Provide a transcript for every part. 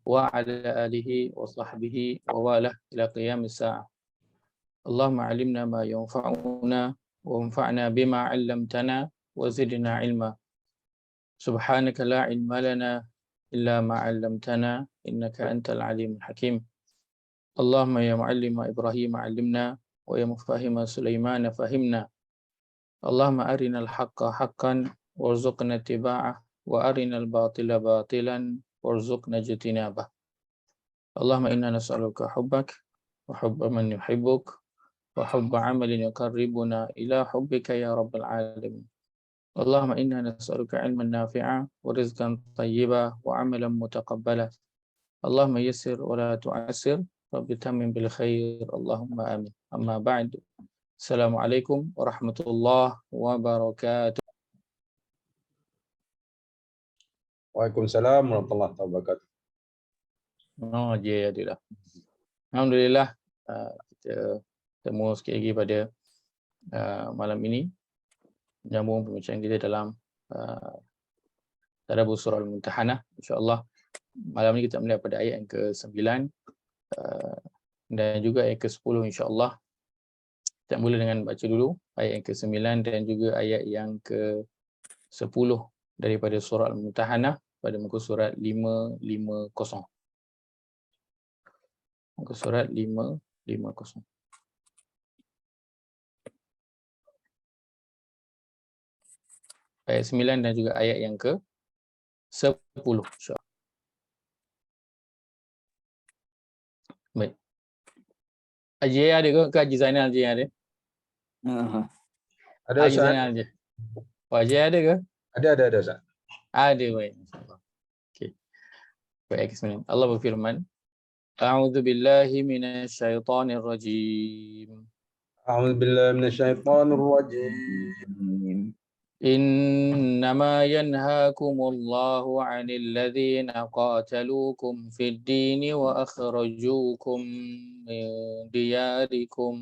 وعلى آله وصحبه وواله إلى قيام الساعة. اللهم علمنا ما ينفعنا وانفعنا بما علمتنا وزدنا علما. سبحانك لا علم لنا إلا ما علمتنا إنك أنت العليم الحكيم. اللهم يا معلم إبراهيم علمنا ويا مفهم سليمان فهمنا. اللهم أرنا الحق حقا وارزقنا اتباعه وأرنا الباطل باطلا وارزقنا اجتنابه. اللهم إنا نسألك حبك وحب من يحبك وحب عمل يقربنا إلى حبك يا رب العالمين. اللهم إنا نسألك علما نافعا ورزقا طيبا وعملا متقبلا. اللهم يسر ولا تعسر رب تمم بالخير اللهم آمين. أما بعد، السلام عليكم ورحمة الله وبركاته. Waalaikumsalam warahmatullahi wabarakatuh. Oh, ya, adilah. Alhamdulillah, kita ketemu sekali lagi pada malam ini, menyambung pembincangan kita dalam Tadabbur Surah Al-Mumtahanah. InsyaAllah malam ini kita melihat pada ayat yang ke-9 dan juga ayat ke-10 insyaAllah. Kita mula dengan baca dulu ayat yang ke-9 dan juga ayat yang ke-10 daripada Surah Al-Mumtahanah pada muka surat 550. Muka surat 550. Ayat 9 dan juga ayat yang ke-10 insyaAllah. Baik. Haji ada ke Haji Zainal je ada? Ada Haji Ustaz? Zainal je. Haji ada ke? Ada Ustaz. Ada, baik. Okey. Baik, bismillah. Allah berfirman, A'udzu billahi minasyaitonir rajim. A'udzu billahi minasyaitonir rajim. إنما ينهاكم الله عن الذين قاتلوكم في الدين وأخرجوكم من دياركم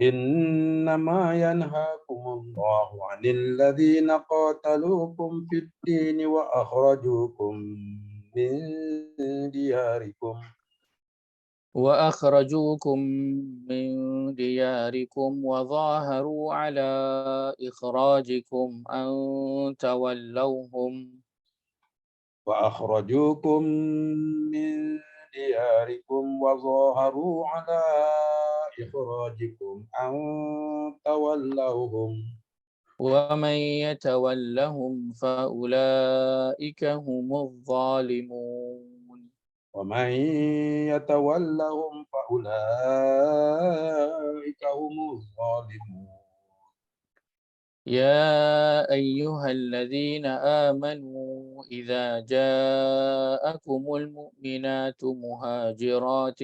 إنما ينهاكم الله عن الذين قاتلوكم في الدين وأخرجوكم من دياركم وظاهروا على إخراجكم أن تولوهم وأخرجوكم من دياركم وظاهروا على إخراجكم أن تولوهم ومن يتولهم فأولئك هم الظالمون ومن يتولهم فأولئك هم الظالمون يا أيها الذين آمنوا إذا جاءكم المؤمنات مهاجرات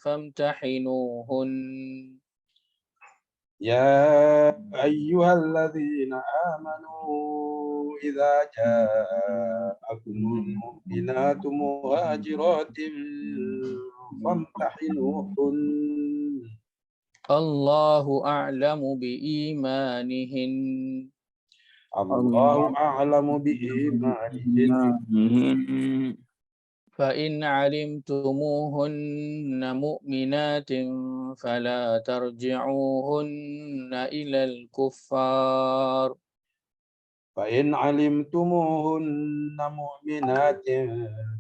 فامتحنوهن يا أيها الذين آمنوا إذا جاءكم المؤمنات مهاجرات فامتحنوهن الله أعلم بإيمانهن الله أعلم بإيمانهن فإن علمتموهن مؤمنات فلا ترجعوهن إلى الكفار فإن علمتموهن مؤمنات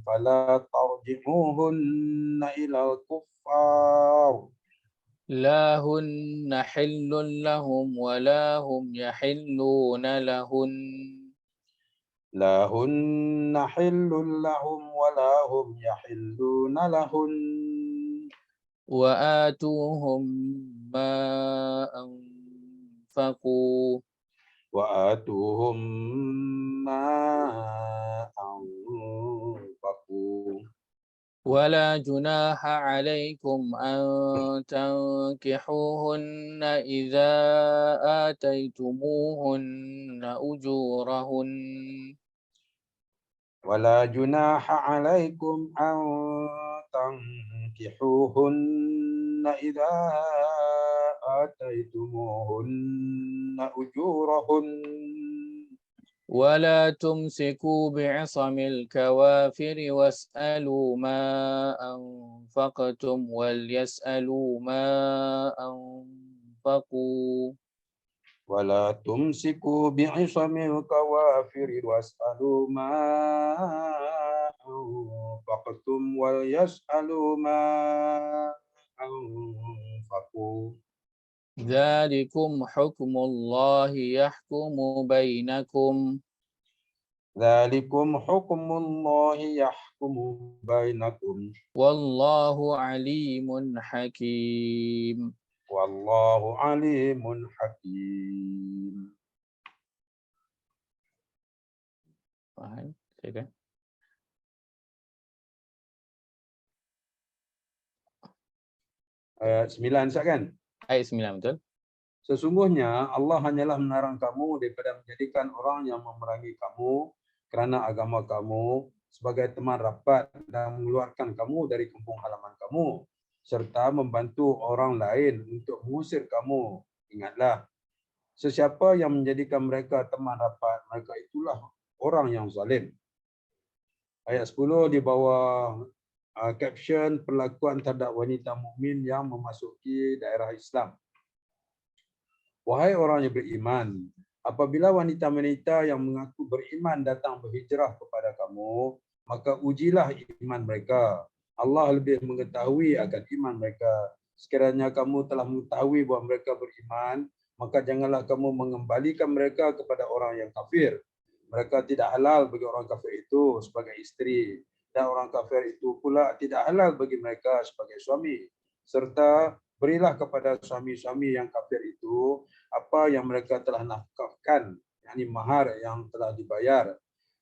فلا ترجعوهن إلى الكفار لا هن حل لهم ولا هم يحلون لهن لا هن حل لهم ولا هم يحلون لهن وآتوهم ما أنفقوا وآتوهم ما أنفقوا ولا جناح عليكم أن تنكحوهن إذا آتيتموهن أجورهن ولا جناح عليكم أن تنكحوهن إذا آتيتموهن أجورهن ولا تمسكوا بعصم الكوافر واسألوا ما أنفقتم وليسألوا ما أنفقوا. ولا تمسكوا بعصم الكوافر واسألوا ما أنفقتم وليسألوا ما أنفقوا. ذلكم حكم الله يحكم بينكم ذلكم حكم الله يحكم بينكم والله عليم حكيم. والله عليم حكيم. Faham? Silakan. Ayat 9 Ustaz kan? Ayat 9 betul? Sesungguhnya Allah hanyalah melarang kamu daripada menjadikan orang yang memerangi kamu kerana agama kamu sebagai teman rapat dan mengeluarkan kamu dari kampung halaman kamu serta membantu orang lain untuk mengusir kamu. Ingatlah, sesiapa yang menjadikan mereka teman rapat, mereka itulah orang yang zalim. Ayat 10 di bawah caption perlakuan terhadap wanita mukmin yang memasuki daerah Islam. Wahai orang yang beriman, apabila wanita-wanita yang mengaku beriman datang berhijrah kepada kamu, maka ujilah iman mereka. Allah lebih mengetahui akan iman mereka. Sekiranya kamu telah mengetahui bahawa mereka beriman, maka janganlah kamu mengembalikan mereka kepada orang yang kafir. Mereka tidak halal bagi orang kafir itu sebagai isteri, dan orang kafir itu pula tidak halal bagi mereka sebagai suami. Serta berilah kepada suami-suami yang kafir itu apa yang mereka telah nafkahkan, yakni mahar yang telah dibayar.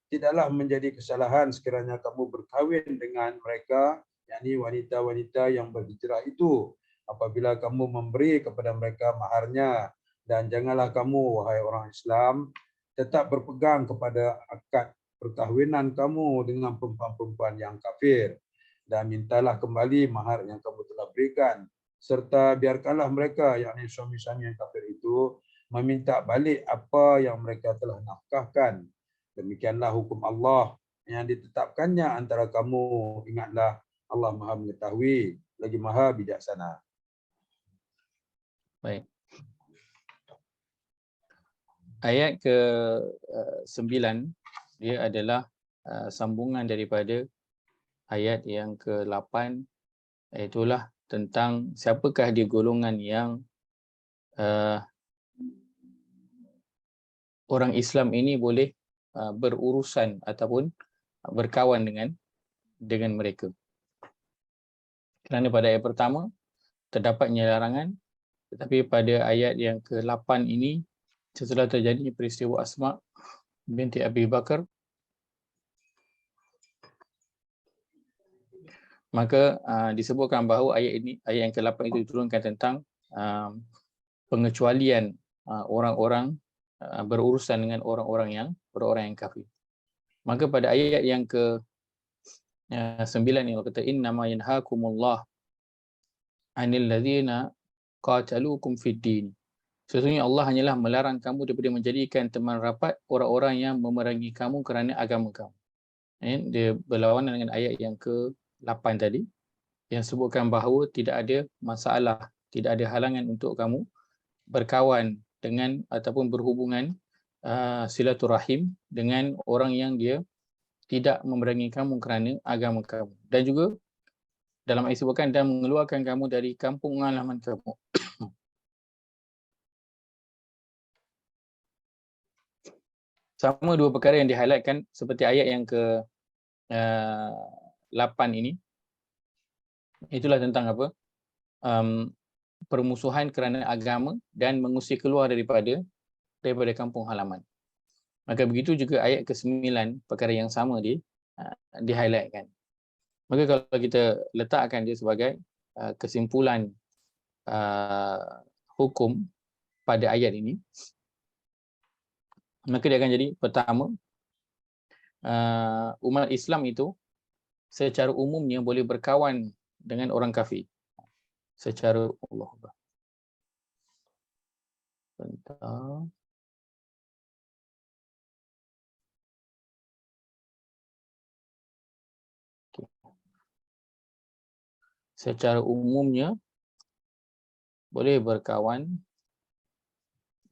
Tidaklah menjadi kesalahan sekiranya kamu berkahwin dengan mereka, yakni wanita-wanita yang berhijrah itu, apabila kamu memberi kepada mereka maharnya. Dan janganlah kamu, wahai orang Islam, tetap berpegang kepada akad perkahwinan kamu dengan perempuan-perempuan yang kafir. Dan mintalah kembali mahar yang kamu telah berikan. Serta biarkanlah mereka, yakni suami-suami yang kafir itu, meminta balik apa yang mereka telah nafkahkan. Demikianlah hukum Allah yang ditetapkannya antara kamu. Ingatlah, Allah Maha mengetahui, lagi Maha bijaksana. Baik. Ayat ke-9 dia adalah sambungan daripada ayat yang ke-8, iaitulah tentang siapakah dia golongan yang orang Islam ini boleh berurusan ataupun berkawan dengan mereka. Kerana pada ayat pertama terdapatnya larangan, tetapi pada ayat yang ke-8 ini setelah terjadi peristiwa Asma binti Abi Bakar, maka disebutkan bahawa ayat yang ke-8 itu diturunkan tentang pengecualian orang-orang berurusan dengan orang-orang yang kafir. Maka pada ayat yang ke-9 ini Allah kata innama yanhaakumullah 'anil ladzina qataluukum fid din. Sesungguhnya Allah hanyalah melarang kamu daripada menjadikan teman rapat orang-orang yang memerangi kamu kerana agama kamu. Dia berlawanan dengan ayat yang ke-8 tadi yang sebutkan bahawa tidak ada masalah, tidak ada halangan untuk kamu berkawan dengan ataupun berhubungan silaturahim dengan orang yang dia tidak memerangi kamu kerana agama kamu. Dan juga dalam ayat sebutkan dan mengeluarkan kamu dari kampung halaman kamu. Sama dua perkara yang di-highlightkan seperti ayat yang ke-8 ini. Itulah tentang apa? Permusuhan kerana agama dan mengusir keluar daripada kampung halaman. Maka begitu juga ayat ke-9, perkara yang sama di-highlightkan. Maka kalau kita letakkan dia sebagai kesimpulan hukum pada ayat ini, maka dia akan jadi pertama, umat Islam itu secara umumnya boleh berkawan dengan orang kafir. Secara Allah. Bentar. secara umumnya boleh berkawan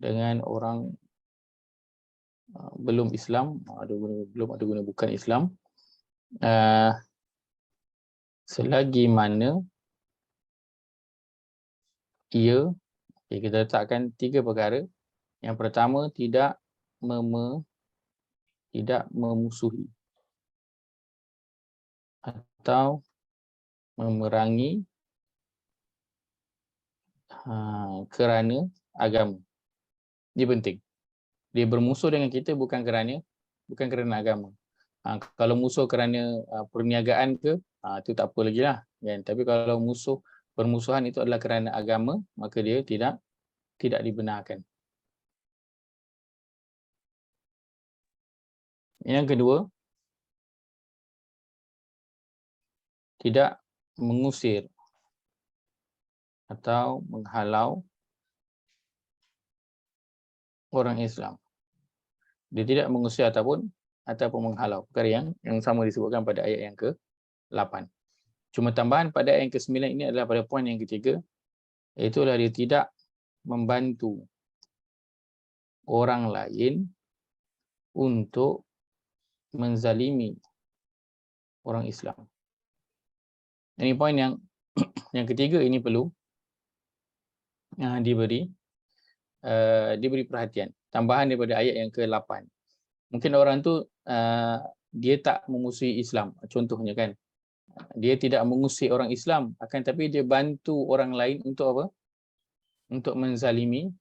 dengan orang belum Islam, belum ada guna bukan Islam, selagi mana kita letakkan 3 perkara. Yang pertama, tidak memusuhi atau memerangi kerana agama. Ini penting. Dia bermusuh dengan kita bukan kerana agama. Kalau musuh kerana perniagaan ke, itu tak apa lagi lah. Kan? Tapi kalau permusuhan itu adalah kerana agama, maka dia tidak dibenarkan. Yang kedua, tidak mengusir atau menghalau orang Islam. Dia tidak mengusir ataupun menghalau. Perkara yang sama disebutkan pada ayat yang ke-8. Cuma tambahan pada ayat yang ke-9 ini adalah pada poin yang ketiga, iaitulah dia tidak membantu orang lain untuk menzalimi orang Islam. Ini poin yang ketiga ini perlu diberi perhatian. Tambahan daripada ayat yang ke-8. Mungkin orang tu dia tak memusuhi Islam, contohnya kan. Dia tidak mengusir orang Islam, akan tapi dia bantu orang lain untuk apa? Untuk menzalimi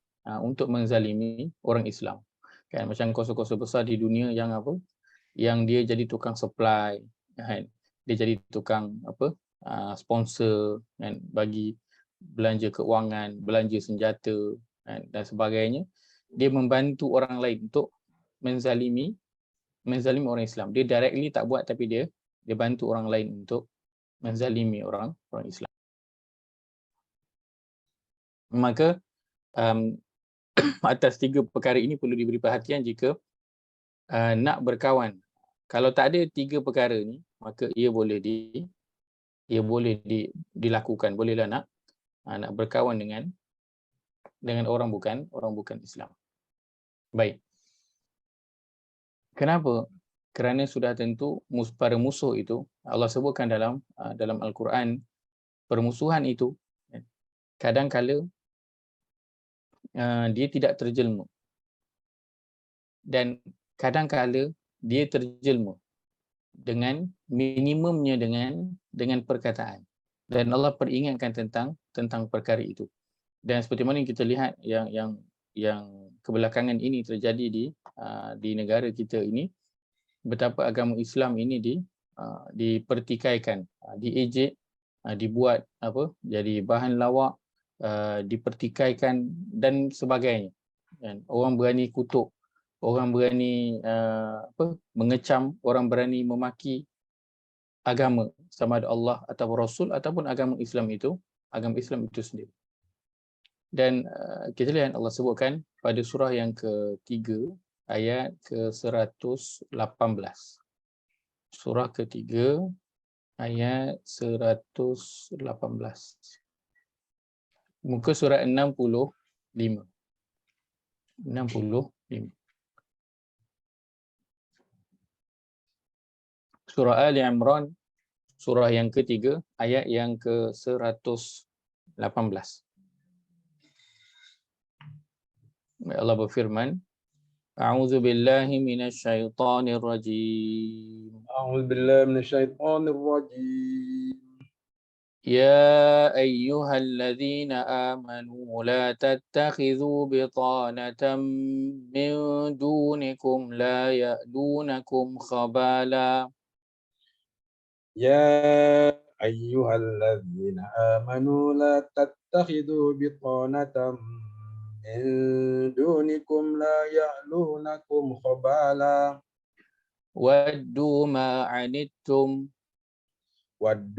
orang Islam. Kan macam kos-kos besar di dunia yang apa? Yang dia jadi tukang supply, kan? Dia jadi tukang apa? Sponsor, kan? Bagi belanja keuangan, belanja senjata, kan? Dan sebagainya. Dia membantu orang lain untuk menzalimi orang Islam. Dia directly tak buat, tapi dia bantu orang lain untuk menzalimi orang Islam. Maka atas 3 perkara ini perlu diberi perhatian jika nak berkawan. Kalau tak ada 3 perkara ni, maka ia boleh dilakukan. Bolehlah nak berkawan dengan orang bukan Islam. Baik. Kenapa? Kerana sudah tentu para musuh itu, Allah sebutkan dalam Al-Quran, permusuhan itu kadang-kala dia tidak terjelma, dan kadang-kala dia terjelma dengan minimumnya dengan perkataan, dan Allah peringatkan tentang perkara itu. Dan seperti mana yang kita lihat yang kebelakangan ini terjadi di negara kita ini, betapa agama Islam ini dipertikaikan, diejek, dibuat apa, jadi bahan lawak, dipertikaikan dan sebagainya. Dan orang berani kutuk, orang berani mengecam, orang berani memaki agama sama ada Allah atau Rasul ataupun agama Islam itu sendiri. Dan kita lihat Allah sebutkan pada surah yang ke-3 ayat ke-118. Surah ke-3 ayat 118. Muka surat 65. Surah Ali Imran, surah yang ke-3 ayat yang ke-118. Allah berfirman, A'udzu billahi minasyaitonir rajim. A'udzu billahi minasyaitonir rajim. Ya ayyuhalladzina amanu la tattakhidhu bitanatan min dunikum la ya'dunakum khabala. Ya ayyuhalladzina amanu la tattakhidhu bitanatan min dunikum la ya'lunakum khabala. Waddu ma 'anittum qad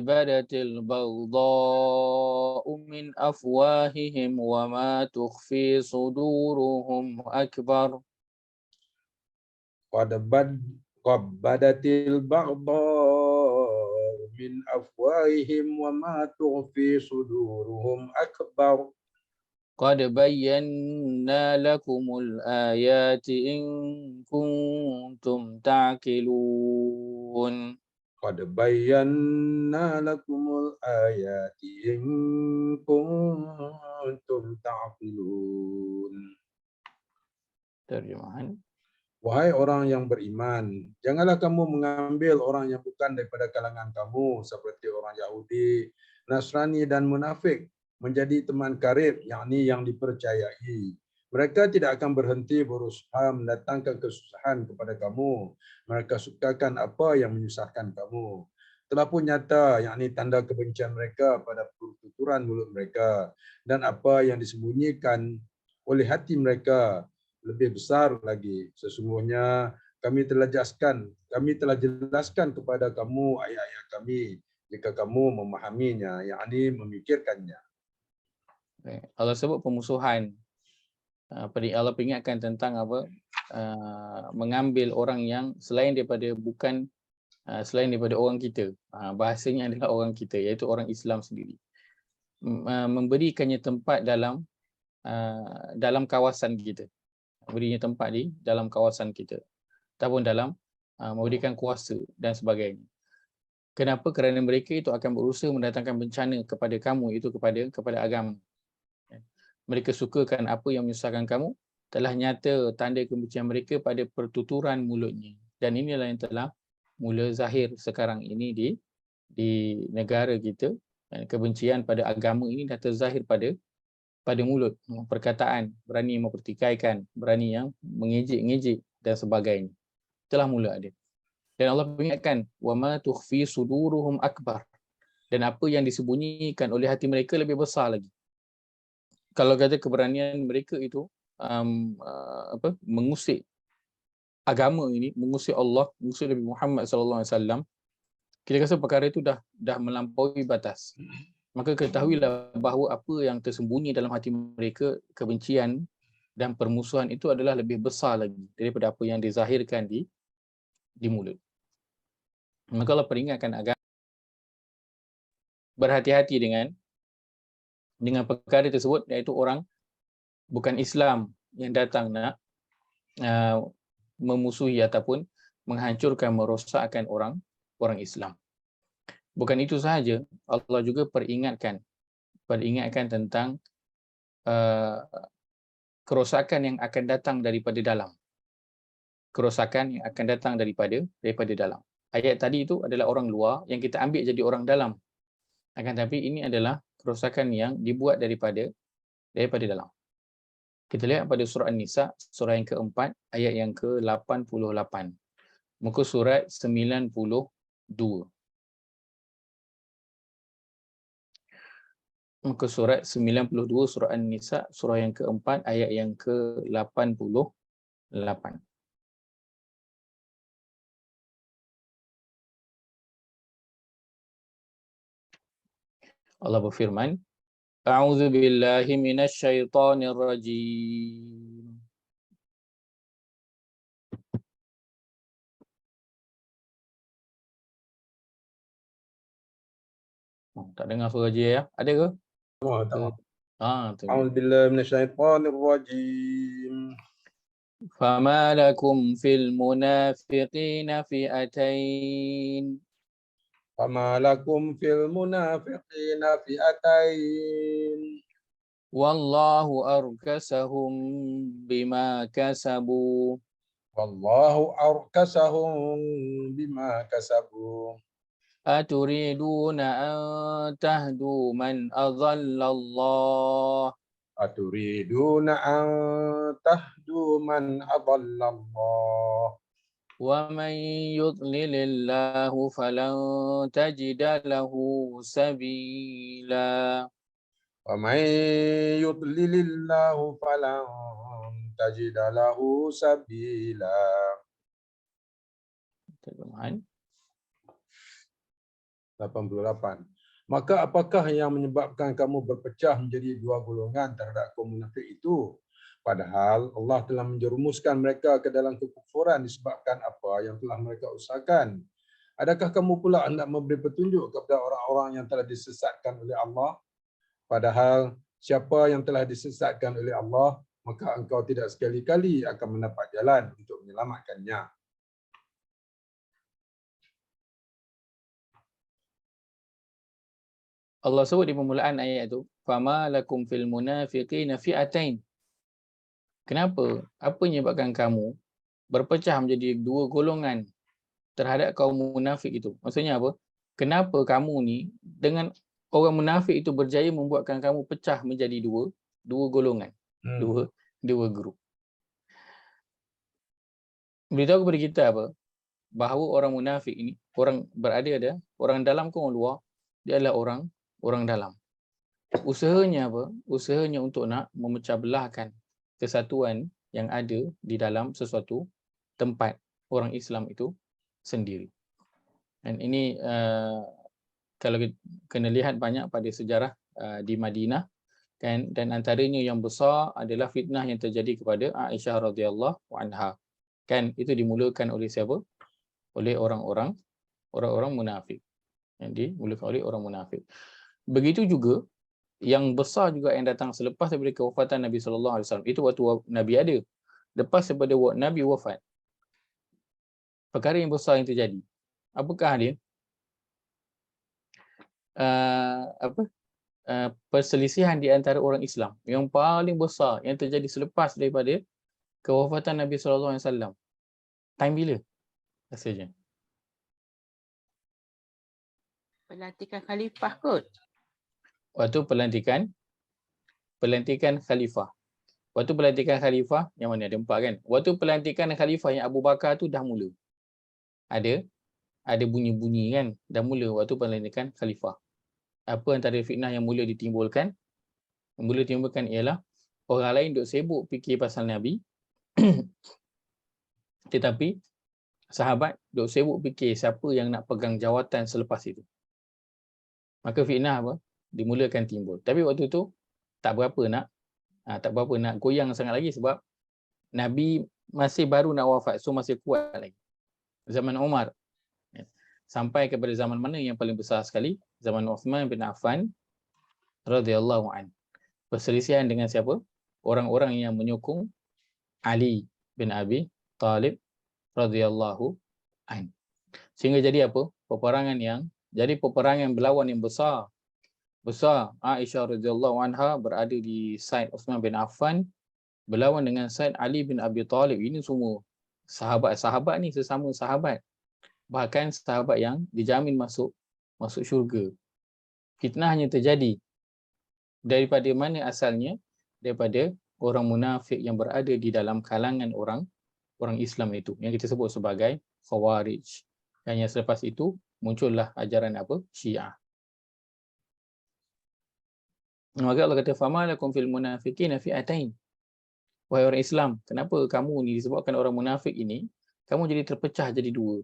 badatil baghdha'u min afwahihim wa ma tukhfi suduruhum akbar. Qad badatil baghdha'u من أفواههم وما تخفي صدورهم أكبر. قد بينا لكم الآيات إن كنتم تعقلون. قد بينا لكم الآيات إن كنتم تعقلون. Terjemahan. Wahai orang yang beriman, janganlah kamu mengambil orang yang bukan daripada kalangan kamu seperti orang Yahudi, Nasrani dan munafik menjadi teman karib, yakni yang dipercayai. Mereka tidak akan berhenti berusaha mendatangkan kesusahan kepada kamu. Mereka sukakan apa yang menyusahkan kamu. Telah pun nyata, yakni tanda kebencian mereka pada pertuturan mulut mereka dan apa yang disembunyikan oleh hati mereka lebih besar lagi. Sesungguhnya kami telah jelaskan kepada kamu ayat-ayat kami jika kamu memahaminya, yakni memikirkannya. Allah sebut pemusuhan. Allah peringatkan tentang apa? Mengambil orang yang selain daripada orang kita. Bahasanya adalah orang kita, iaitu orang Islam sendiri. Memberikannya tempat dalam kawasan kita. Berinya tempat di dalam kawasan kita ataupun dalam memberikan kuasa dan sebagainya. Kenapa? Kerana mereka itu akan berusaha mendatangkan bencana kepada kamu, itu kepada agama. Mereka sukakan apa yang menyusahkan kamu. Telah nyata tanda kebencian mereka pada pertuturan mulutnya, dan inilah yang telah mula zahir sekarang ini di negara kita. Dan kebencian pada agama ini dah terzahir pada mulut, perkataan, berani mempertikaikan, berani yang mengejek-ngejek dan sebagainya. Telah mula ada. Dan Allah peringatkan, wa ma tukhfi suduruhum akbar. Dan apa yang disembunyikan oleh hati mereka lebih besar lagi. Kalau kata keberanian mereka itu mengusik agama ini, mengusik Allah, mengusik Nabi Muhammad SAW, kita rasa perkara itu dah melampaui batas. Maka ketahuilah bahawa apa yang tersembunyi dalam hati mereka, kebencian dan permusuhan itu adalah lebih besar lagi daripada apa yang dizahirkan di mulut. Maka Allah peringatkan agar berhati-hati dengan perkara tersebut, iaitu orang bukan Islam yang datang nak memusuhi ataupun menghancurkan, merosakkan orang Islam. Bukan itu sahaja, Allah juga peringatkan tentang kerosakan yang akan datang daripada dalam. Kerosakan yang akan datang daripada dalam. Ayat tadi itu adalah orang luar yang kita ambil jadi orang dalam. Akan tetapi ini adalah kerosakan yang dibuat daripada dalam. Kita lihat pada surah An-Nisa, surah yang keempat, ayat yang ke-88. Muka surat 92. Muka surat 92, surah An-Nisa, surah yang keempat, ayat yang ke-88. Allah berfirman, A'udzu billahi minasy syaithanir rajim. Tak dengar suara je ya? Ada ke? A'udzu billahi minasyaitonir rajim. Fama lakum fil munafiqina fi'atain. Fama lakum fil munafiqina fi'atain. Wallahu arkasahum bima kasabu. Wallahu arkasahum bima kasabu. Aturiduna an tahdu man adhallallah. Aturiduna an tahdu man adhallallah. Wa man yudlilillahu falan tajida lahu sabila. Wa man yudlilillahu falan tajida lahu sabila. Terjemahan 88. Maka apakah yang menyebabkan kamu berpecah menjadi dua golongan terhadap kaum munafik itu? Padahal Allah telah menjerumuskan mereka ke dalam kekufuran disebabkan apa yang telah mereka usahakan. Adakah kamu pula hendak memberi petunjuk kepada orang-orang yang telah disesatkan oleh Allah? Padahal siapa yang telah disesatkan oleh Allah, maka engkau tidak sekali-kali akan mendapat jalan untuk menyelamatkannya. Allah sebut di permulaan ayat tu, fama lakum fil munafiqina fi'atain. Kenapa? Apa menyebabkan kamu berpecah menjadi dua golongan terhadap kaum munafik itu? Maksudnya apa? Kenapa kamu ni dengan orang munafik itu berjaya membuatkan kamu pecah menjadi dua golongan, dua grup? Beritahu kepada kita apa? Bahawa orang munafik ini, orang ada orang dalam ke orang luar, dia adalah orang dalam. Usahanya apa? Usahanya untuk nak memecah belahkan kesatuan yang ada di dalam sesuatu tempat orang Islam itu sendiri. Dan ini kalau kena lihat banyak pada sejarah di Madinah, kan, dan antaranya yang besar adalah fitnah yang terjadi kepada Aisyah radhiyallahu anha. Kan, itu dimulakan oleh siapa? Oleh orang-orang munafik. Yang dimulakan oleh orang munafik. Begitu juga yang besar juga yang datang selepas daripada kewafatan Nabi sallallahu alaihi wasallam. Itu waktu Nabi ada. Lepas daripada Nabi wafat, perkara yang besar yang terjadi. Apakah dia? Perselisihan di antara orang Islam yang paling besar yang terjadi selepas daripada kewafatan Nabi sallallahu alaihi wasallam. Time bila? Rasanya. Pelantikan khalifah kot. Waktu pelantikan khalifah. Waktu pelantikan khalifah, yang mana ada 4 kan? Waktu pelantikan khalifah yang Abu Bakar tu dah mula. Ada bunyi-bunyi kan? Dah mula waktu pelantikan khalifah. Apa antara fitnah yang mula ditimbulkan? Yang mula ditimbulkan ialah orang lain duk sibuk fikir pasal Nabi. Tetapi sahabat duk sibuk fikir siapa yang nak pegang jawatan selepas itu. Maka fitnah apa? Dimulakan timbul. Tapi waktu tu tak berapa nak goyang sangat lagi sebab Nabi masih baru nak wafat, so masih kuat lagi. Zaman Umar. Sampai kepada zaman mana yang paling besar sekali? Zaman Uthman bin Affan radhiyallahu an. Perselisihan dengan siapa? Orang-orang yang menyokong Ali bin Abi Talib radhiyallahu an. Sehingga jadi apa? Peperangan berlawan yang besar. Aisyah radhiyallahu anha berada di side Uthman bin Affan berlawan dengan side Ali bin Abi Talib. Ini semua sahabat ni sesama sahabat. Bahkan sahabat yang dijamin masuk syurga. Fitnahnya terjadi. Daripada mana asalnya? Daripada orang munafik yang berada di dalam kalangan orang Islam itu, yang kita sebut sebagai Khawarij. Dan yang selepas itu muncullah ajaran apa? Syiah. Maka Allah kata, fama lakum fil munafiqina fi'atain. Wahai orang Islam, kenapa kamu ni disebabkan orang munafik ini, kamu jadi terpecah jadi dua.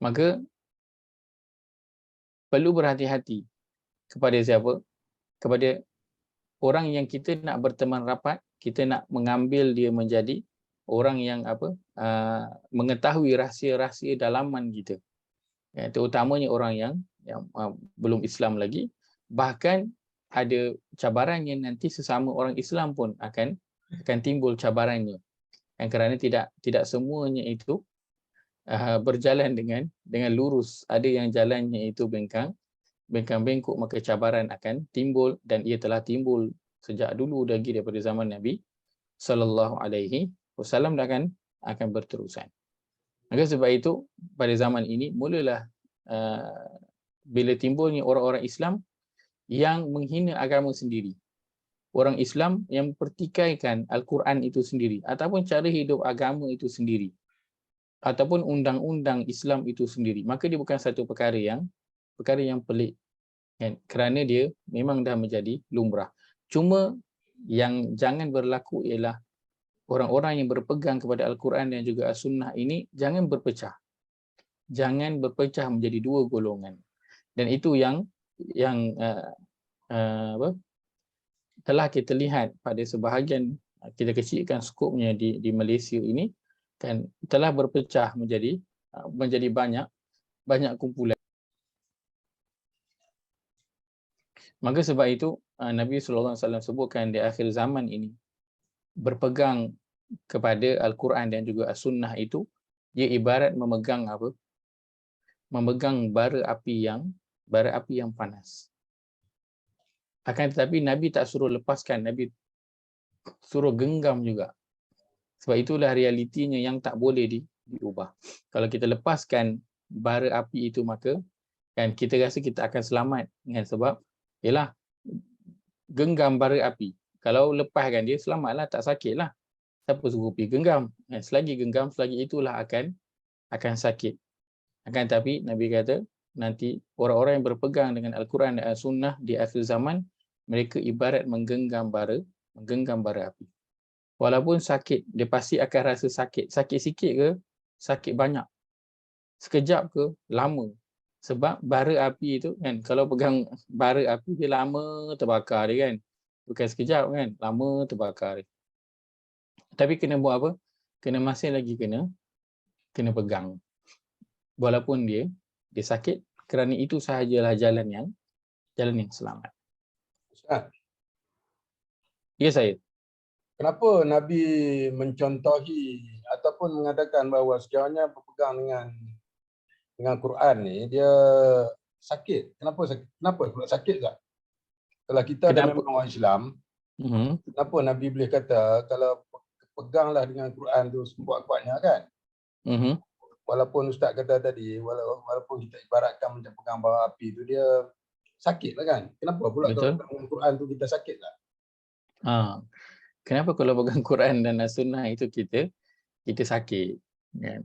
Maka perlu berhati-hati kepada siapa? Kepada orang yang kita nak berteman rapat, kita nak mengambil dia menjadi orang yang mengetahui rahsia-rahsia dalaman kita. Ya, terutamanya orang yang belum Islam lagi. Bahkan ada cabarannya nanti sesama orang Islam pun akan timbul cabarannya. Yang kerana tidak semuanya itu berjalan dengan lurus. Ada yang jalannya itu bengkang-bengkok, maka cabaran akan timbul, dan ia telah timbul sejak dulu lagi daripada zaman Nabi sallallahu alaihi wasallam, dan akan berterusan. Maka sebab itu pada zaman ini mulalah bila timbulnya orang-orang Islam yang menghina agama sendiri. Orang Islam yang mempertikaikan Al-Quran itu sendiri, ataupun cara hidup agama itu sendiri, ataupun undang-undang Islam itu sendiri. Maka dia bukan satu perkara yang pelik, kan? Kerana dia memang dah menjadi lumrah. Cuma yang jangan berlaku ialah orang-orang yang berpegang kepada Al-Quran dan juga As-Sunnah ini jangan berpecah. Jangan berpecah menjadi dua golongan. Dan itu yang telah kita lihat pada sebahagian, kita kecilkan skopnya di Malaysia ini, kan telah berpecah menjadi banyak kumpulan. Maka sebab itu Nabi SAW sebutkan di akhir zaman ini berpegang kepada Al-Quran dan juga As-Sunnah itu dia ibarat memegang apa? Memegang bara api yang panas. Akan tetapi Nabi tak suruh lepaskan, Nabi suruh genggam juga. Sebab itulah realitinya yang tak boleh diubah. Kalau kita lepaskan bara api itu, maka kan kita rasa kita akan selamat kan, sebab yalah genggam bara api. Kalau lepaskan dia, selamatlah, tak sakitlah. Siapa suruh pergi genggam? Selagi genggam, selagi itulah akan sakit. Akan tapi Nabi kata nanti orang-orang yang berpegang dengan Al-Quran dan As-Sunnah di akhir zaman, mereka ibarat menggenggam bara api. Walaupun sakit, dia pasti akan rasa sakit. Sakit sikit ke? Sakit banyak. Sekejap ke? Lama. Sebab bara api itu kan, kalau pegang bara api dia lama terbakar dia kan. Bukan sekejap kan, lama terbakar dia. Tapi kena buat apa? Masih lagi kena pegang. Walaupun dia sakit, kerana itu sahajalah jalan yang selamat. Ustaz, Ya saya. kenapa Nabi mencontohi ataupun mengatakan bahawa sekiranya berpegang dengan Quran ni dia sakit? Kenapa sakit? Kenapa pula sakit tak? Kalau kita dah Kenapa? memang orang Islam, kenapa Nabi boleh kata kalau peganglah dengan Quran tu sekuat-kuatnya kan? Walaupun Ustaz kata tadi, walaupun kita ibaratkan macam pegang bara api tu, dia sakit lah kan? Kenapa pula kalau Betul. pegang dengan Quran tu kita sakit tak? Kenapa kalau pegang Quran dan As-Sunnah itu kita sakit kan?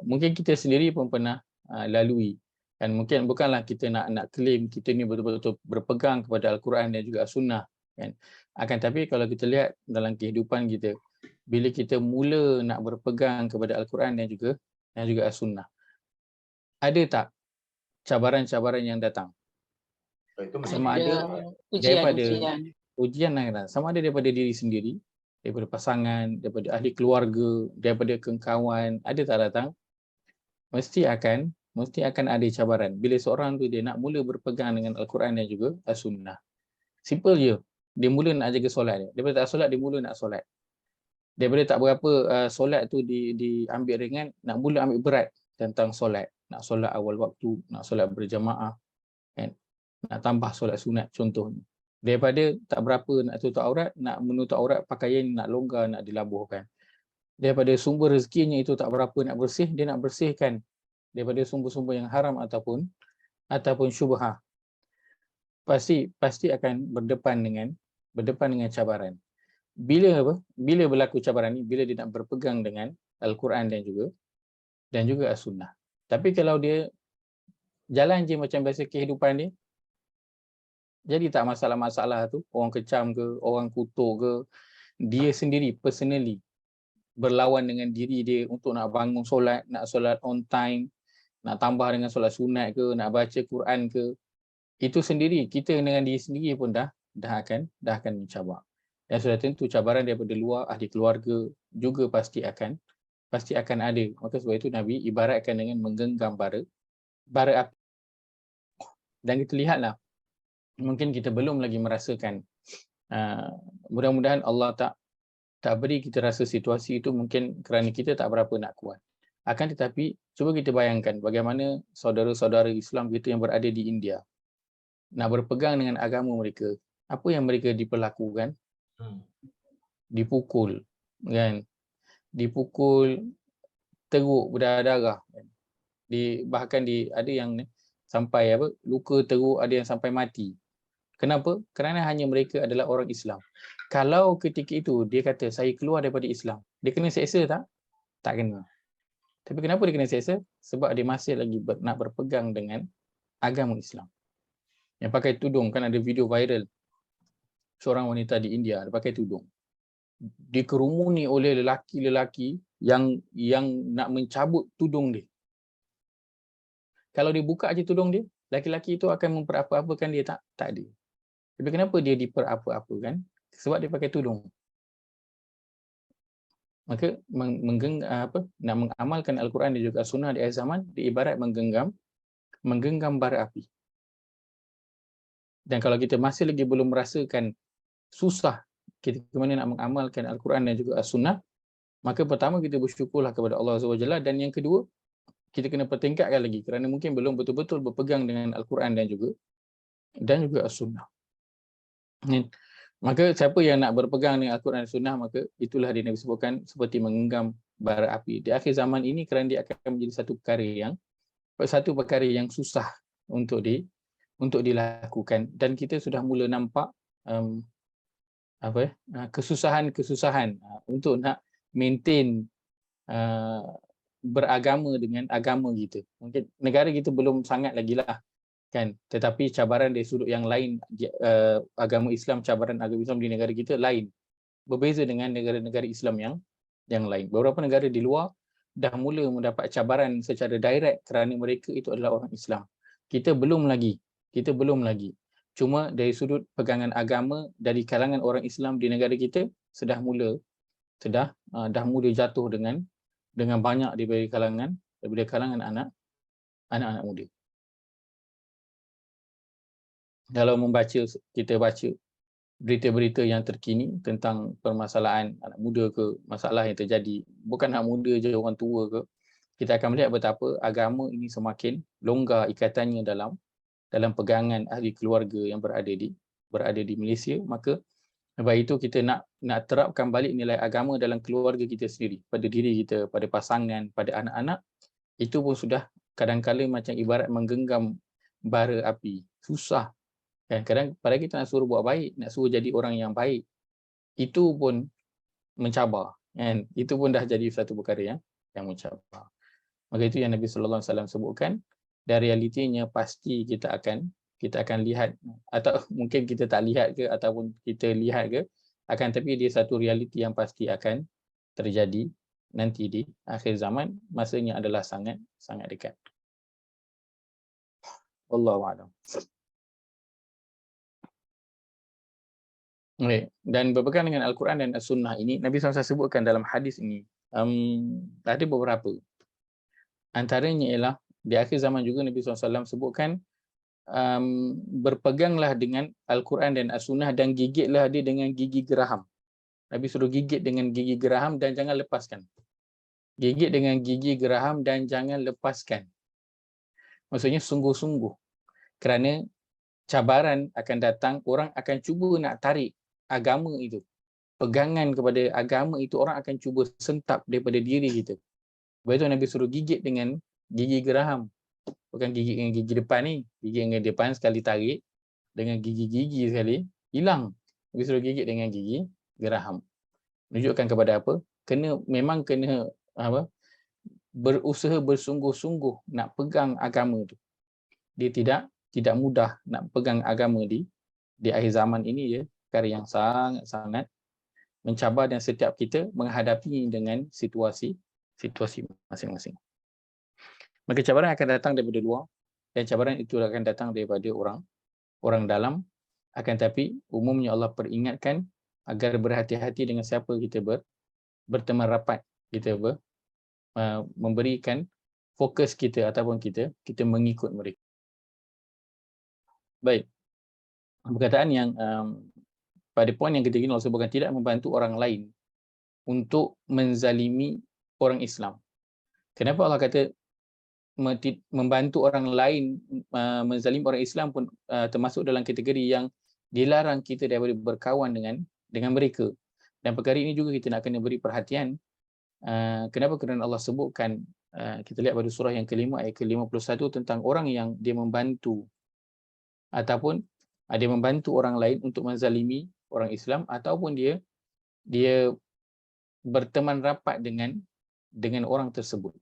Mungkin kita sendiri pun pernah lalui, dan mungkin bukanlah kita nak claim kita ni betul-betul berpegang kepada Al-Quran dan juga As-Sunnah kan. Akan tapi kalau kita lihat dalam kehidupan kita, bila kita mula nak berpegang kepada Al-Quran dan juga As-Sunnah, ada tak cabaran-cabaran yang datang? Itu Sama Ada ada daripada ujian. ujian sama ada daripada diri sendiri, daripada pasangan, daripada ahli keluarga, daripada kawan, ada tak datang? Mesti akan ada cabaran bila seorang tu dia nak mula berpegang dengan Al-Quran dan juga As-Sunnah. Simple je. Dia mula nak jaga solat dia. Daripada tak solat, dia mula nak solat. Daripada tak berapa solat tu diambil ringan, nak mula ambil berat tentang solat. Nak solat awal waktu, nak solat berjamaah, kan? Nak tambah solat sunat contohnya. Daripada tak berapa nak tutup aurat, nak menutup aurat, pakaian nak longgar, nak dilabuhkan. Daripada sumber rezekinya itu tak berapa nak bersih, dia nak bersihkan daripada sumber-sumber yang haram ataupun syubhah. Pasti akan berdepan dengan cabaran. Bila berlaku cabaran ni? Bila dia nak berpegang dengan Al-Quran dan juga As-Sunnah. Tapi kalau dia jalan je macam biasa kehidupan dia, jadi tak masalah-masalah tu, orang kecam ke, orang kutuk ke, dia sendiri personally berlawan dengan diri dia untuk nak bangun solat, nak solat on time, nak tambah dengan solat sunat ke, nak baca Quran ke, itu sendiri kita dengan diri sendiri pun dah akan mencabar. Dan sudah tentu cabaran daripada luar, ahli keluarga juga pasti akan ada. Maka sebab itu Nabi ibaratkan dengan menggenggam bara api. Dan kita lihatlah, mungkin kita belum lagi merasakan, mudah-mudahan Allah tak beri kita rasa situasi itu, mungkin kerana kita tak berapa nak kuat. Akan tetapi cuba kita bayangkan bagaimana saudara-saudara Islam kita yang berada di India nak berpegang dengan agama mereka, apa yang mereka diperlakukan? Dipukul kan, teruk berdarah-darah, bahkan ada yang sampai luka teruk, ada yang sampai mati. Kenapa? Kerana hanya mereka adalah orang Islam. Kalau ketika itu dia kata saya keluar daripada Islam, dia kena seksa tak? Tak kena. Tapi kenapa dia kena seksa? Sebab dia masih lagi nak berpegang dengan agama Islam. Yang pakai tudung, kan ada video viral seorang wanita di India, dia pakai tudung. Dikerumuni oleh lelaki-lelaki yang nak mencabut tudung dia. Kalau dia buka aja tudung dia, lelaki-lelaki itu akan memperapa-apakan dia? Tak ada. Tapi kenapa dia diperapa-apakan? Sebab dia pakai tudung. Maka nak mengamalkan Al-Quran dan juga Sunnah di akhir zaman diibarat menggenggam bara api. Dan kalau kita masih lagi belum merasakan susah kita kemana nak mengamalkan Al-Quran dan juga As-Sunnah, maka pertama kita bersyukurlah kepada Allah SWT, dan yang kedua kita kena pertingkatkan lagi kerana mungkin belum betul-betul berpegang dengan Al-Quran dan juga As-Sunnah. Maka siapa yang nak berpegang dengan Al-Quran dan Sunnah, maka itulah dia Nabi sebutkan seperti menggenggam bara api. Di akhir zaman ini kerana dia akan menjadi satu perkara yang susah untuk dilakukan, dan kita sudah mula nampak kesusahan untuk nak maintain beragama dengan agama kita. Mungkin negara kita belum sangat lagi lah kan, tetapi cabaran dari sudut yang lain, cabaran agama Islam di negara kita lain, berbeza dengan negara-negara Islam yang lain. Beberapa negara di luar dah mula mendapat cabaran secara direct kerana mereka itu adalah orang Islam. Kita belum lagi. Cuma dari sudut pegangan agama dari kalangan orang Islam di negara kita dah mula jatuh dengan banyak daripada kalangan anak-anak muda. Kalau kita baca berita-berita yang terkini tentang permasalahan anak muda ke, masalah yang terjadi bukan anak muda je, orang tua ke, kita akan melihat betapa agama ini semakin longgar ikatannya dalam pegangan ahli keluarga yang berada di Malaysia. Maka sebab itu kita nak terapkan balik nilai agama dalam keluarga kita sendiri, pada diri kita, pada pasangan, pada anak-anak. Itu pun sudah kadang-kala macam ibarat menggenggam bara api. Susah. Kadang pada kita nak suruh buat baik, nak suruh jadi orang yang baik, itu pun mencabar. Itu pun dah jadi satu perkara yang mencabar. Maka itu yang Nabi sallallahu alaihi wasallam sebutkan, dan realitinya pasti kita akan lihat, atau mungkin kita tak lihat ke ataupun kita lihat ke, tapi dia satu realiti yang pasti akan terjadi nanti di akhir zaman. Masanya adalah sangat dekat. Wallahu a'lam. Dan berpegang dengan Al-Quran dan As-Sunnah ini, Nabi SAW sebutkan dalam hadis ini, ada beberapa. Antaranya ialah di akhir zaman juga Nabi SAW sebutkan, berpeganglah dengan Al-Quran dan As-Sunnah dan gigitlah dia dengan gigi geraham. Nabi suruh gigit dengan gigi geraham dan jangan lepaskan. Gigit dengan gigi geraham dan jangan lepaskan. Maksudnya sungguh-sungguh. Kerana cabaran akan datang, orang akan cuba nak tarik agama itu. Pegangan kepada agama itu orang akan cuba sentap daripada diri kita. Sebab itu Nabi suruh gigit dengan gigi geraham. Bukan gigit dengan gigi depan ni. Gigit dengan depan sekali tarik, dengan gigi-gigi sekali hilang. Nabi suruh gigit dengan gigi geraham. Menunjukkan kepada apa? Memang kena berusaha bersungguh-sungguh nak pegang agama tu. Dia tidak mudah nak pegang agama di akhir zaman ini, ya. Perkara yang sangat mencabar, dan setiap kita menghadapi dengan situasi masing-masing. Maka cabaran akan datang daripada luar, dan cabaran itu akan datang daripada orang dalam. Akan tapi umumnya Allah peringatkan agar berhati-hati dengan siapa kita berteman rapat, kita memberikan fokus kita ataupun kita mengikut mereka. Baik. Perkataan yang pada poin yang ketiga ini, Allah sebutkan tidak membantu orang lain untuk menzalimi orang Islam. Kenapa Allah kata membantu orang lain menzalimi orang Islam pun termasuk dalam kategori yang dilarang kita daripada berkawan dengan mereka. Dan perkara ini juga kita nak kena beri perhatian. Kenapa? Kerana Allah sebutkan, kita lihat pada surah yang kelima ayat ke-51 tentang orang yang dia membantu ataupun dia membantu orang lain untuk menzalimi orang Islam, ataupun dia berteman rapat dengan orang tersebut.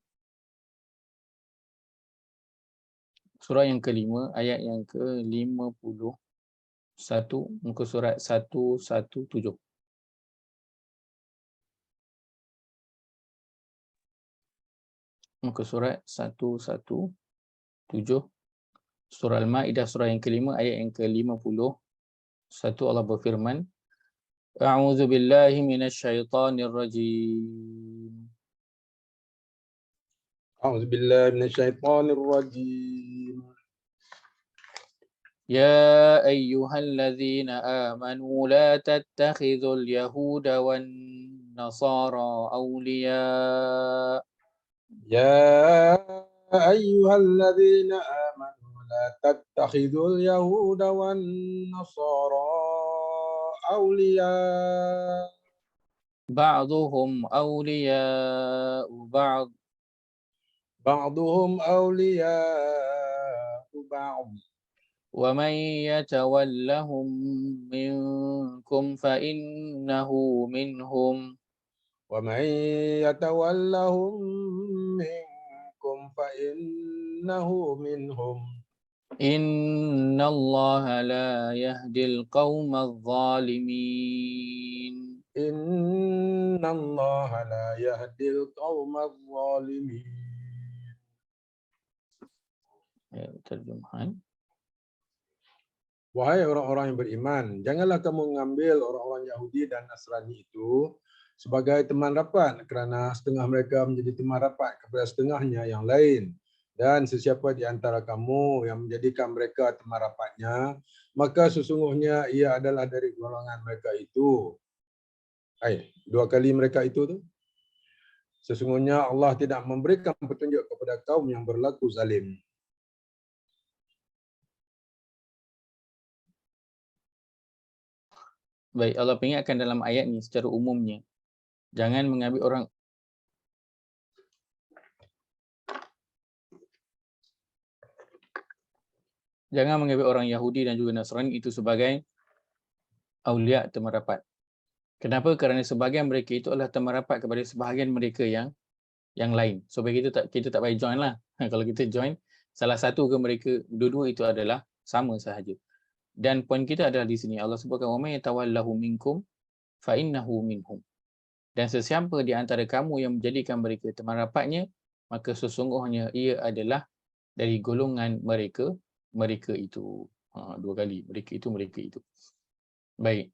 Surah yang kelima ayat yang ke-51, muka surat 117. Muka surat 117, surah Al-Ma'idah, surah yang kelima ayat yang ke-51. Allah berfirman, A'udzu billahi minasyaitonir rajim. أعوذ بالله من الشيطان الرجيم. يا أيها الذين آمنوا لا تتخذوا اليهود والنصارى أولياء يا أيها الذين آمنوا لا تتخذوا اليهود والنصارى أولياء بعضهم أولياء بعض بعضهم أولياء بعض ومن يتولهم منكم فإنه منهم ومن يتولهم منكم فإنه منهم إن الله لا يهدي القوم الظالمين. إن الله لا يهدي القوم الظالمين. Terjemahan. Wahai orang-orang yang beriman, janganlah kamu mengambil orang-orang Yahudi dan Nasrani itu sebagai teman rapat, kerana setengah mereka menjadi teman rapat kepada setengahnya yang lain. Dan sesiapa di antara kamu yang menjadikan mereka teman rapatnya, maka sesungguhnya ia adalah dari golongan mereka itu. Dua kali mereka itu tu. Sesungguhnya Allah tidak memberikan petunjuk kepada kaum yang berlaku zalim. Baik, Allah peringatkan dalam ayat ni secara umumnya. Jangan mengambil orang Yahudi dan juga Nasrani itu sebagai awliya teman rapat. Kenapa? Kerana sebahagian mereka itu adalah teman rapat kepada sebahagian mereka yang lain. So kita tak payah join lah. Kalau kita join, salah satu ke mereka, dua-dua itu adalah sama sahaja. Dan poin kita adalah di sini Allah sebutkan wa may tawallahu minkum fa innahu minhum. Dan sesiapa di antara kamu yang menjadikan mereka teman rapatnya, maka sesungguhnya ia adalah dari golongan mereka itu. Dua kali, mereka itu. Baik.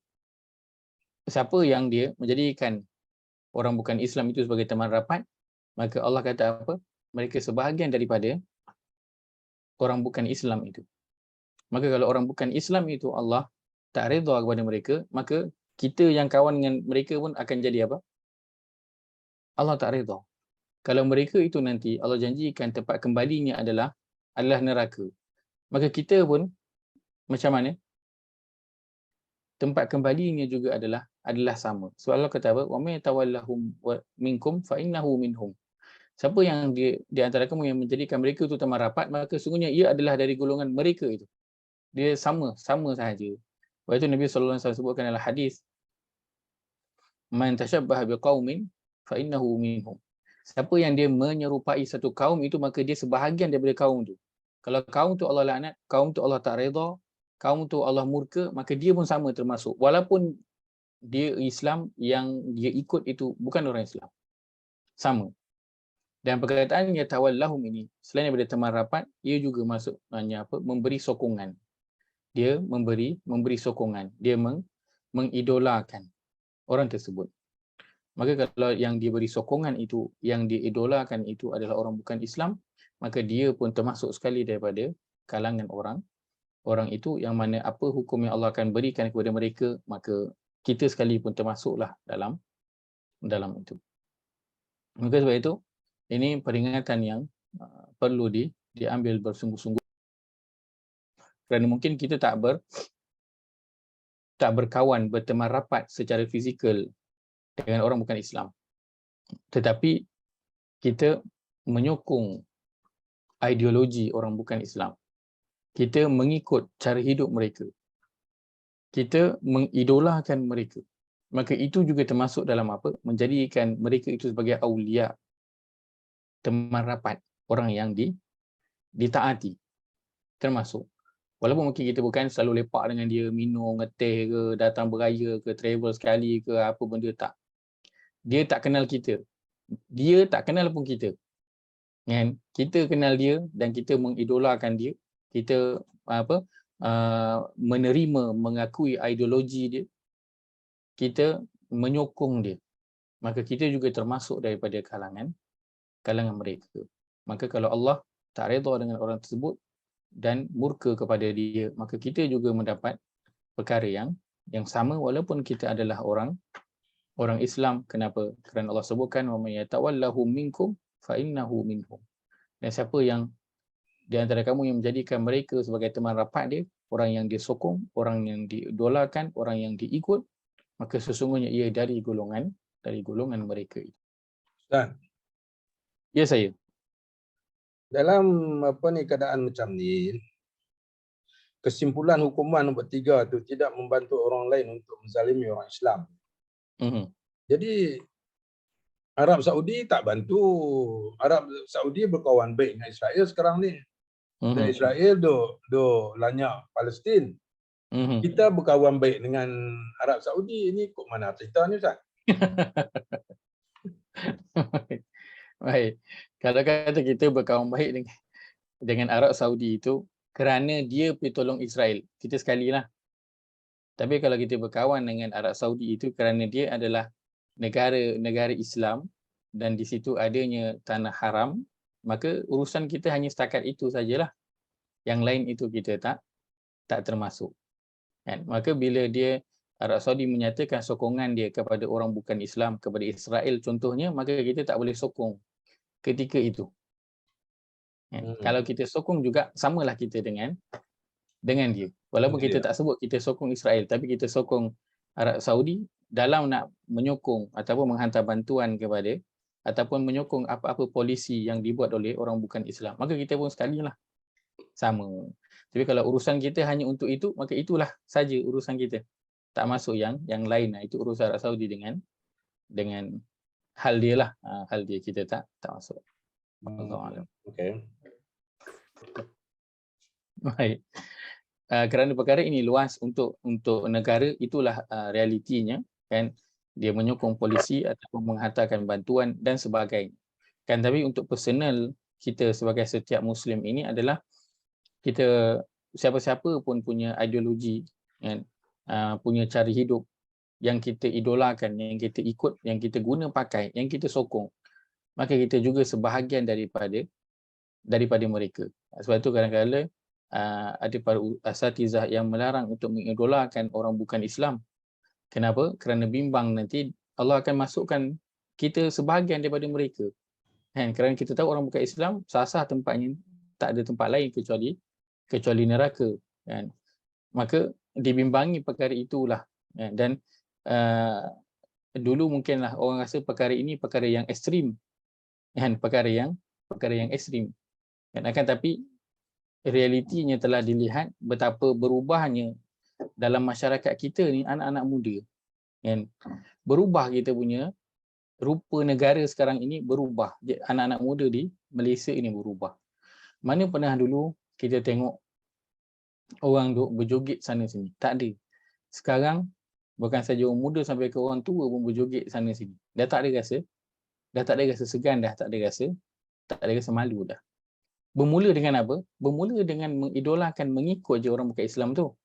Siapa yang dia menjadikan orang bukan Islam itu sebagai teman rapat, maka Allah kata apa? Mereka sebahagian daripada orang bukan Islam itu. Maka kalau orang bukan Islam itu Allah tak redha kepada mereka, maka kita yang kawan dengan mereka pun akan jadi apa? Allah tak redha. Kalau mereka itu nanti Allah janjikan tempat kembalinya adalah neraka. Maka kita pun macam mana? Tempat kembalinya juga adalah sama. So Allah kata apa? Wa may tawallahum minkum fa innahu minhum. Siapa yang di antara kamu yang menjadikan mereka itu teman rapat, maka sungguhnya ia adalah dari golongan mereka itu. Dia sama sahaja. Sebab itu Nabi sallallahu alaihi wasallam sebutkan dalam hadis, man tashabbaha biqaumin fa innahu minhum. Siapa yang dia menyerupai satu kaum itu, maka dia sebahagian daripada kaum tu. Kalau kaum tu Allah laknat, kaum tu Allah tak redha, kaum tu Allah murka, maka dia pun sama termasuk. Walaupun dia Islam, yang dia ikut itu bukan orang Islam. Sama. Dan perkataan ya tawallahum ini, selain daripada teman rapat, ia juga masuk memberi sokongan. Dia memberi sokongan. Dia mengidolakan orang tersebut. Maka kalau yang diberi sokongan itu, yang diidolakan itu adalah orang bukan Islam, maka dia pun termasuk sekali daripada kalangan orang itu, yang mana apa hukum yang Allah akan berikan kepada mereka, maka kita sekali pun termasuklah dalam itu. Maka sebab itu, ini peringatan yang perlu diambil bersungguh-sungguh. Kerana mungkin kita tak berkawan, berteman rapat secara fizikal dengan orang bukan Islam. Tetapi kita menyokong ideologi orang bukan Islam. Kita mengikut cara hidup mereka. Kita mengidolakan mereka. Maka itu juga termasuk dalam apa? Menjadikan mereka itu sebagai awliya, teman rapat, orang yang ditaati. Termasuk. Walaupun mungkin kita bukan selalu lepak dengan dia, minum, ngeteh ke, datang beraya ke, travel sekali ke, apa benda tak. Dia tak kenal kita. Dia tak kenal pun kita. Kan? Kita kenal dia dan kita mengidolakan dia. Kita menerima, mengakui ideologi dia. kita menyokong dia, maka kita juga termasuk daripada kalangan mereka. Maka kalau Allah tak redha dengan orang tersebut dan murka kepada dia, maka kita juga mendapat perkara yang sama walaupun kita adalah orang Islam. Kenapa? Kerana Allah sebutkan wa may yatawallahu minkum fa innahu minhum. Dan siapa yang di antara kamu yang menjadikan mereka sebagai teman rapat dia, orang yang dia sokong, orang yang diidolakan, orang yang diikut, maka sesungguhnya ia dari golongan mereka itu. Dan Ya saya. dalam keadaan macam ni, kesimpulan hukuman nombor 3 tu tidak membantu orang lain untuk menzalimi orang Islam. Jadi Arab Saudi tak bantu. Arab Saudi berkawan baik dengan Israel sekarang ni. Dan Israel do lanyak Palestin. Kita berkawan baik dengan Arab Saudi. Ini kok mana cerita ni Ustaz? Baik. Kalau kata kita berkawan baik dengan Arab Saudi itu kerana dia pergi tolong Israel, kita sekalilah. Tapi kalau kita berkawan dengan Arab Saudi itu kerana dia adalah negara Islam dan di situ adanya tanah haram, maka urusan kita hanya setakat itu sajalah. Yang lain itu kita tak termasuk. Kan? Maka bila Arab Saudi menyatakan sokongan dia kepada orang bukan Islam, kepada Israel contohnya, maka kita tak boleh sokong ketika itu. Kalau kita sokong juga samalah kita dengan dia. Walaupun kita tak sebut kita sokong Israel, tapi kita sokong Arab Saudi dalam nak menyokong ataupun menghantar bantuan kepada ataupun menyokong apa-apa polisi yang dibuat oleh orang bukan Islam, maka kita pun sekalilah sama. Tapi kalau urusan kita hanya untuk itu, maka itulah saja urusan kita. Tak masuk yang lain. Itu urusan Arab Saudi dengan hal dia lah. Hal dia, kita tak masuk. Okey. Baik. Kerana perkara ini luas untuk negara, itulah realitinya, kan, dia menyokong polisi ataupun menghantarkan bantuan dan sebagainya, kan. Tapi untuk personal kita sebagai setiap Muslim ini adalah kita, siapa-siapa pun punya ideologi, kan, punya cara hidup yang kita idolakan, yang kita ikut, yang kita guna pakai, yang kita sokong, maka kita juga sebahagian daripada mereka. Sebab itu kadang-kadang ada para asatizah yang melarang untuk mengidolakan orang bukan Islam. Kenapa? Kerana bimbang nanti Allah akan masukkan kita sebahagian daripada mereka. Kan? Kerana kita tahu orang bukan Islam sah-sah tempatnya, tak ada tempat lain kecuali neraka. Kan? Maka dibimbangi perkara itulah. Kan? Dan dulu mungkinlah orang rasa perkara ini perkara yang ekstrim. Kan? Perkara yang ekstrim. Kan? Akan tapi realitinya telah dilihat betapa berubahnya dalam masyarakat kita ni, anak-anak muda, kan, berubah. Kita punya rupa negara sekarang ini berubah. Anak-anak muda di Malaysia ini berubah. Mana pernah dulu kita tengok orang duk berjoget sana sini? Tak ada. Sekarang bukan saja orang muda, sampai ke orang tua pun berjoget sana sini. Dah tak ada rasa segan, dah tak ada rasa malu dah. Bermula dengan apa? Bermula dengan mengidolakan, mengikut je orang bukan Islam tu.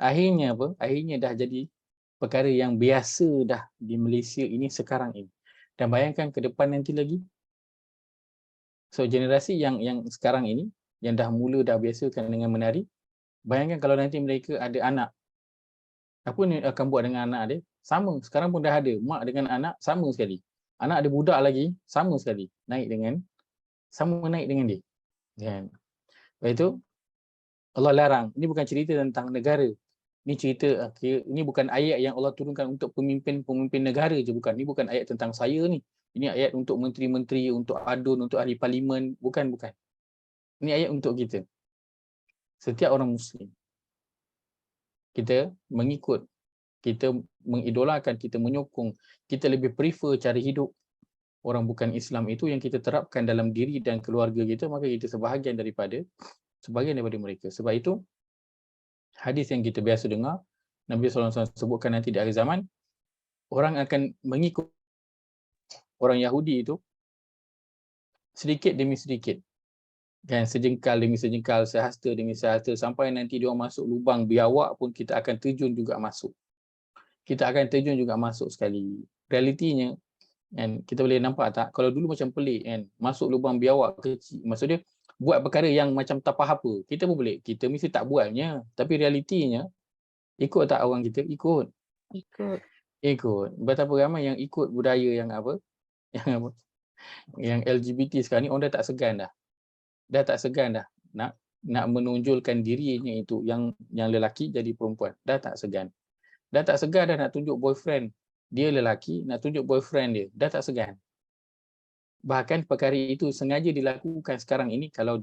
Akhirnya apa? Akhirnya dah jadi perkara yang biasa dah di Malaysia ini sekarang ini. Dan bayangkan ke depan nanti lagi. So generasi yang sekarang ini, yang dah mula dah biasakan dengan menari, bayangkan kalau nanti mereka ada anak. Apa ni akan buat dengan anak dia? Sama. Sekarang pun dah ada. Mak dengan anak sama sekali. Anak ada budak lagi, sama sekali. Naik dengan dia. Kan? Lepas itu Allah larang. Ini bukan cerita tentang negara. Ini cerita, ini bukan ayat yang Allah turunkan untuk pemimpin negara je, bukan. Ini bukan ayat tentang saya ni. Ini ayat untuk menteri-menteri, untuk adun, untuk ahli parlimen. Bukan. Ini ayat untuk kita. Setiap orang Muslim. Kita mengikut, kita mengidolakan, kita menyokong, kita lebih prefer cara hidup orang bukan Islam itu yang kita terapkan dalam diri dan keluarga kita, maka kita sebahagian daripada mereka. Sebab itu hadis yang kita biasa dengar, Nabi SAW sebutkan nanti di akhir zaman, orang akan mengikut orang Yahudi itu sedikit demi sedikit. Kan, sejengkal demi sejengkal, sehasta demi sehasta, sampai nanti dia masuk lubang biawak pun kita akan terjun juga masuk. kita akan terjun juga masuk sekali. Realitinya kan, kita boleh nampak tak, kalau dulu macam pelik kan, masuk lubang biawak kecil, maksud dia buat perkara yang macam tak faham apa, kita pun boleh, kita mesti tak buatnya, tapi realitinya ikut tak orang kita? Ikut. Betapa ramai yang ikut budaya yang apa, yang apa, yang LGBT sekarang ni, orang dah tak segan dah tak segan nak menonjolkan dirinya itu, yang lelaki jadi perempuan, dah tak segan dah nak tunjuk boyfriend dia lelaki, nak tunjuk boyfriend dia, dah tak segan. Bahkan perkara itu sengaja dilakukan sekarang ini. Kalau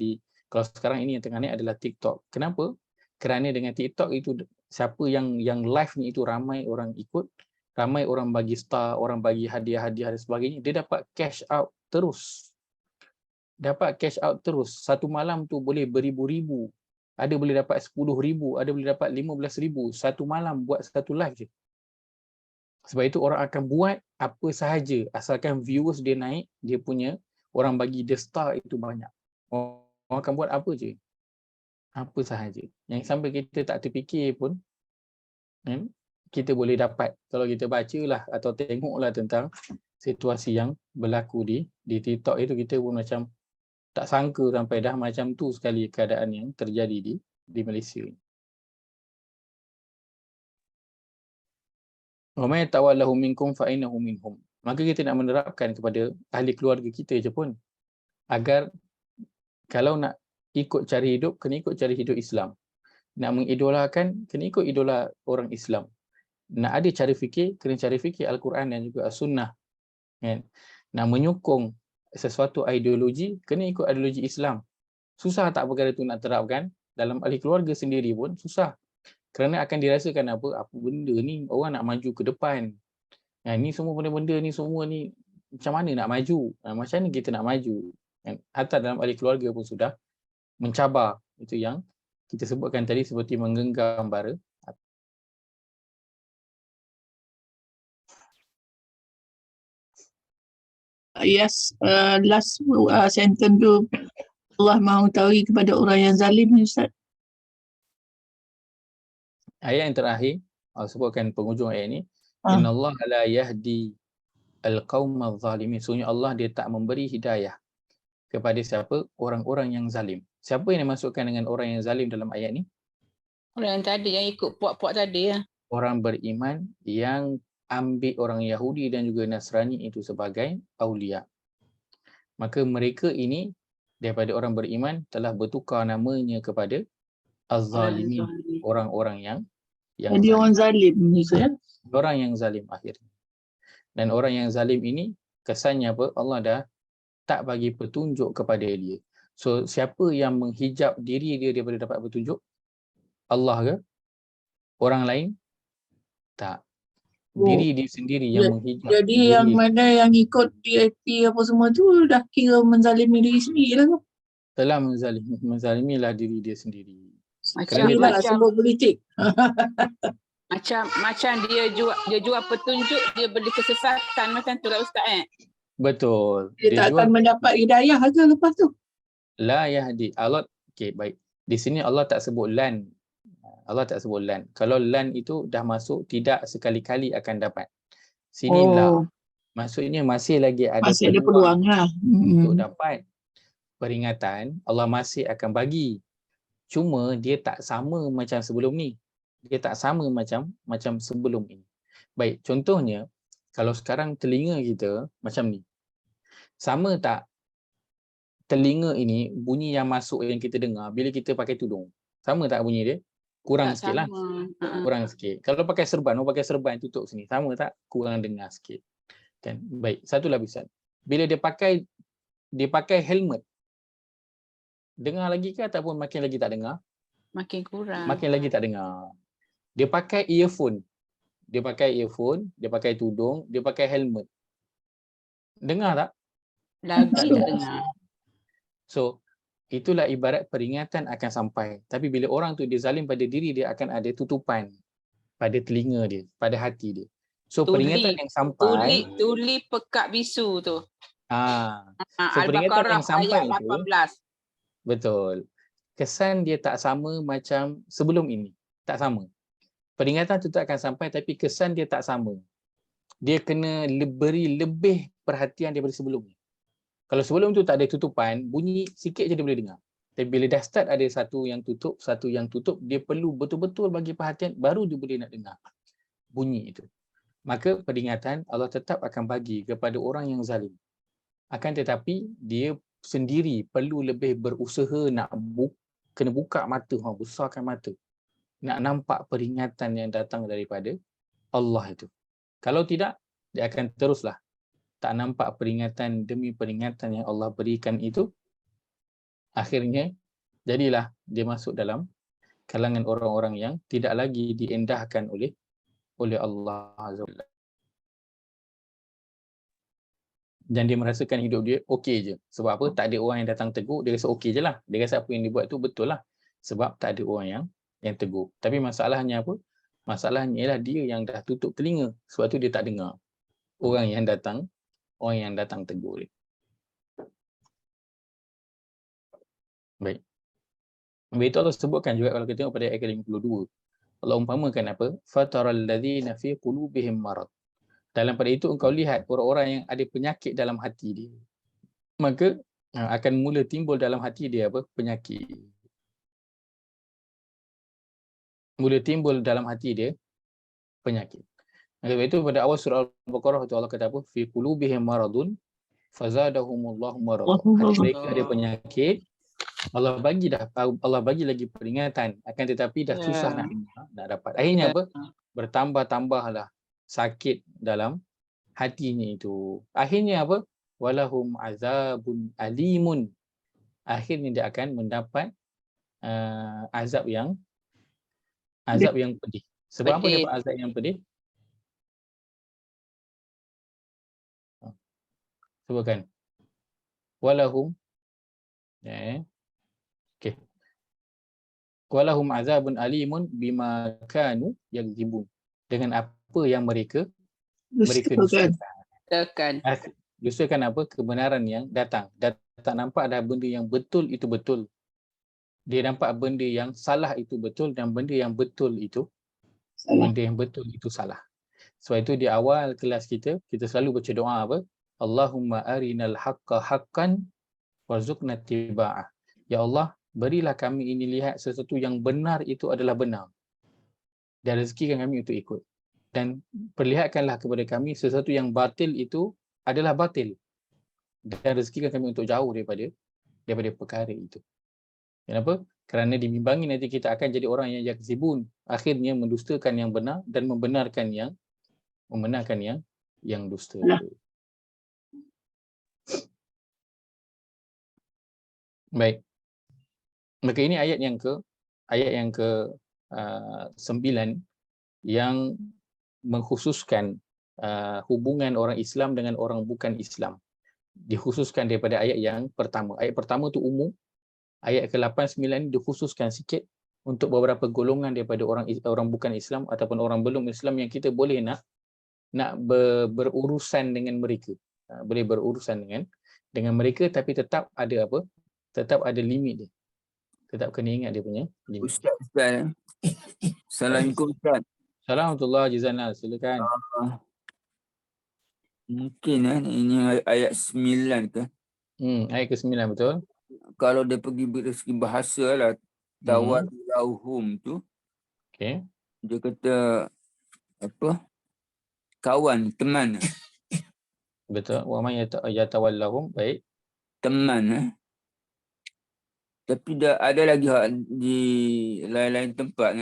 sekarang ini yang tengah naik adalah TikTok. Kenapa? Kerana dengan TikTok itu, siapa yang live ni itu ramai orang ikut, ramai orang bagi star, orang bagi hadiah-hadiah dan sebagainya, dia dapat cash out terus. Satu malam tu boleh beribu-ribu. Ada boleh dapat 10,000, ada boleh dapat 15,000 satu malam buat satu live je. Sebab itu orang akan buat apa sahaja asalkan viewers dia naik, dia punya orang bagi dia star itu banyak. Orang akan buat apa je, apa sahaja yang sampai kita tak terfikir pun kita boleh dapat kalau kita bacalah atau tengoklah tentang situasi yang berlaku di TikTok itu. Kita pun macam tak sangka sampai dah macam tu sekali keadaan yang terjadi di Malaysia. Wa may tawallahu minkum fa innahu minhum. Maka kita nak menerapkan kepada ahli keluarga kita je pun, agar kalau nak ikut cara hidup, kena ikut cara hidup Islam. Nak mengidolakan, kena ikut idola orang Islam. Nak ada cara fikir, kena cara fikir Al-Quran dan juga As-Sunnah. Kan? Nak menyokong sesuatu ideologi, kena ikut ideologi Islam. Susah tak perkara tu nak terapkan dalam ahli keluarga sendiri pun susah. Kerana akan dirasakan apa benda ni, orang nak maju ke depan. Ni semua benda-benda ni semua ni macam mana nak maju? Macam mana kita nak maju? Hatta dalam ahli keluarga pun sudah mencabar. Itu yang kita sebutkan tadi, seperti menggenggam bara. Yes, last sentence tu, Allah mahu tahu kepada orang yang zalim, Ustaz. Ayat yang terakhir, sebutkan penghujung ayat ni, innallaha la yahdi al-qaumaz zalimin. Sesungguhnya Allah dia tak memberi hidayah kepada siapa? Orang-orang yang zalim. Siapa yang dimasukkan dengan orang yang zalim dalam ayat ni? Orang yang tadi, yang ikut puak-puak tadi ya. Orang beriman yang ambil orang Yahudi dan juga Nasrani itu sebagai aulia. Maka mereka ini daripada orang beriman telah bertukar namanya kepada az-zalimin, orang-orang yang jadi orang zalim ya. Orang yang zalim akhirnya. Dan orang yang zalim ini kesannya apa? Allah dah tak bagi petunjuk kepada dia. So siapa yang menghijab diri dia daripada dapat petunjuk? Allah ke? Orang lain? Tak. Diri dia sendiri yang menghijab. Jadi yang mana yang ikut DAP apa semua tu dah kira menzalimi diri sendiri lah. Telah menzalimilah diri dia sendiri. Macam sebut politik. Macam dia jual petunjuk, dia beli kesesatan macam tu lah Ustaz Betul. Dia tak akan mendapat hidayah ke lepas tu. La yahdi. Allah, okey baik. Di sini Allah tak sebut lan. Allah tak sebut lan. Kalau lan itu dah masuk, tidak sekali-kali akan dapat. Sini la. Maksudnya masih lagi ada peluang lah untuk dapat peringatan. Allah masih akan bagi. Cuma dia tak sama macam sebelum ni. Dia tak sama macam sebelum ini. Baik, contohnya kalau sekarang telinga kita macam ni. Sama tak telinga ini bunyi yang masuk yang kita dengar bila kita pakai tudung? Sama tak bunyi dia? Kurang sikit lah. Kurang sikit. Kalau pakai serban tutup sini. Sama tak? Kurang dengar sikit. Kan? Baik, satu lapisan. Bila dia pakai helmet, dengar lagi ke ataupun makin lagi tak dengar? Makin kurang. Makin lagi tak dengar. Dia pakai earphone. Dia pakai tudung, dia pakai helmet. Dengar tak? Lagi tak dengar. So, itulah ibarat peringatan akan sampai. Tapi bila orang tu dia zalim pada diri dia, akan ada tutupan pada telinga dia, pada hati dia. So, peringatan yang sampai... Tuli pekat bisu tu. So, peringatan yang sampai ayat 18. Betul. Kesan dia tak sama macam sebelum ini. Tak sama. Peringatan tu tak akan sampai tapi kesan dia tak sama. Dia kena beri lebih perhatian daripada sebelumnya. Kalau sebelum tu tak ada tutupan, bunyi sikit je dia boleh dengar. Tapi bila dah start ada satu yang tutup, dia perlu betul-betul bagi perhatian, baru dia boleh nak dengar bunyi itu. Maka peringatan Allah tetap akan bagi kepada orang yang zalim. Akan tetapi dia sendiri perlu lebih berusaha nak kena buka mata, besarkan mata. Nak nampak peringatan yang datang daripada Allah itu. Kalau tidak, dia akan teruslah tak nampak peringatan demi peringatan yang Allah berikan itu. Akhirnya, jadilah dia masuk dalam kalangan orang-orang yang tidak lagi diendahkan oleh Allah Azza wa Jalla. Dan dia merasakan hidup dia okey je. Sebab apa? Tak ada orang yang datang tegur, dia rasa okey je lah. Dia rasa apa yang dia buat tu betul lah. Sebab tak ada orang yang tegur. Tapi masalahnya apa? Masalahnya ialah dia yang dah tutup telinga. Sebab tu dia tak dengar orang yang datang tegur dia. Baik. Itu Allah sebutkan juga kalau kita tengok pada ayat 52. Allah umpamakan apa? Fataral ladzina fi qulubihim marad. Dalam pada itu engkau lihat orang-orang yang ada penyakit dalam hati dia. Maka akan mula timbul dalam hati dia apa? Penyakit. Mula timbul dalam hati dia penyakit. Maka itu pada awal surah Al-Baqarah itu Allah kata apa? Fi qulubihim maradun fazadahumullahu marad. Hati mereka ada penyakit. Allah bagi lagi peringatan, akan tetapi dah susah nak dapat. Akhirnya apa? Bertambah-tambahlah sakit dalam hatinya itu. Akhirnya apa? Walahum azabun alimun. Akhirnya dia akan mendapat azab yang pedih. Sebab apa dapat azab yang pedih? Sebutkan. Walahum okey. Walahum azabun alimun bima kanu yakzibun. Dengan apa yang mereka dustakan. Dustakan apa? Kebenaran yang datang. Dan tak nampak ada benda yang betul itu betul. Dia nampak benda yang salah itu betul dan benda yang betul itu salah. Sebab itu di awal kelas kita selalu baca doa apa? Allahumma arinal haqqa haqqan warzuqna tiba'ah. Ya Allah, berilah kami ini lihat sesuatu yang benar itu adalah benar. Dan rezekikan kami untuk ikut. Dan perlihatkanlah kepada kami sesuatu yang batil itu adalah batil. Dan rezekikan kami untuk jauh daripada perkara itu. Kenapa? Kerana dibimbangi nanti kita akan jadi orang yang yakzibun. Akhirnya mendustakan yang benar dan membenarkan yang dusta. Baik. Maka ini ayat yang ke 9 yang mengkhususkan hubungan orang Islam dengan orang bukan Islam. Dikhususkan daripada ayat yang pertama. Ayat pertama tu umum. Ayat ke-8, 9 dikhususkan sikit untuk beberapa golongan daripada orang bukan Islam ataupun orang belum Islam yang kita boleh nak berurusan dengan mereka. Boleh berurusan dengan mereka tapi tetap ada apa? Tetap ada limit dia. Tetap kena ingat dia punya limit. Ustaz. Assalamualaikum Ustaz. Assalamualaikum Jizana, silakan. Mungkin ini ayat 9 ke? Ayat ke-9 betul. Kalau dia pergi dari segi bahasa lah, tawadauhum tu. Okey. Dia kata apa? Kawan, teman. Betul. Wa man yatawallahum, baik. Teman. Tapi ada lagi di lain-lain tempat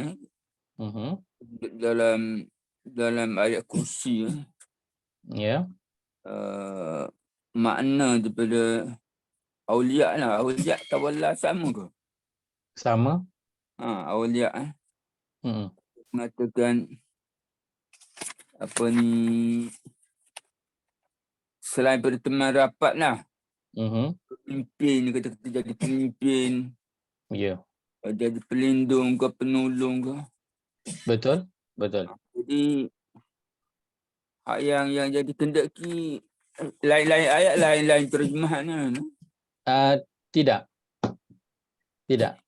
dalam ayat kursi makna daripada aulia lah. Aulia tawalla sama ke? Sama. Aulia mengatakan apa ni, selain pada teman rapat lah, pemimpin, kata jadi pemimpin, jadi pelindung ke, penolong ke. Betul. Jadi yang jadi kendaki lain-lain ayat, lain-lain terjemahan. Tidak.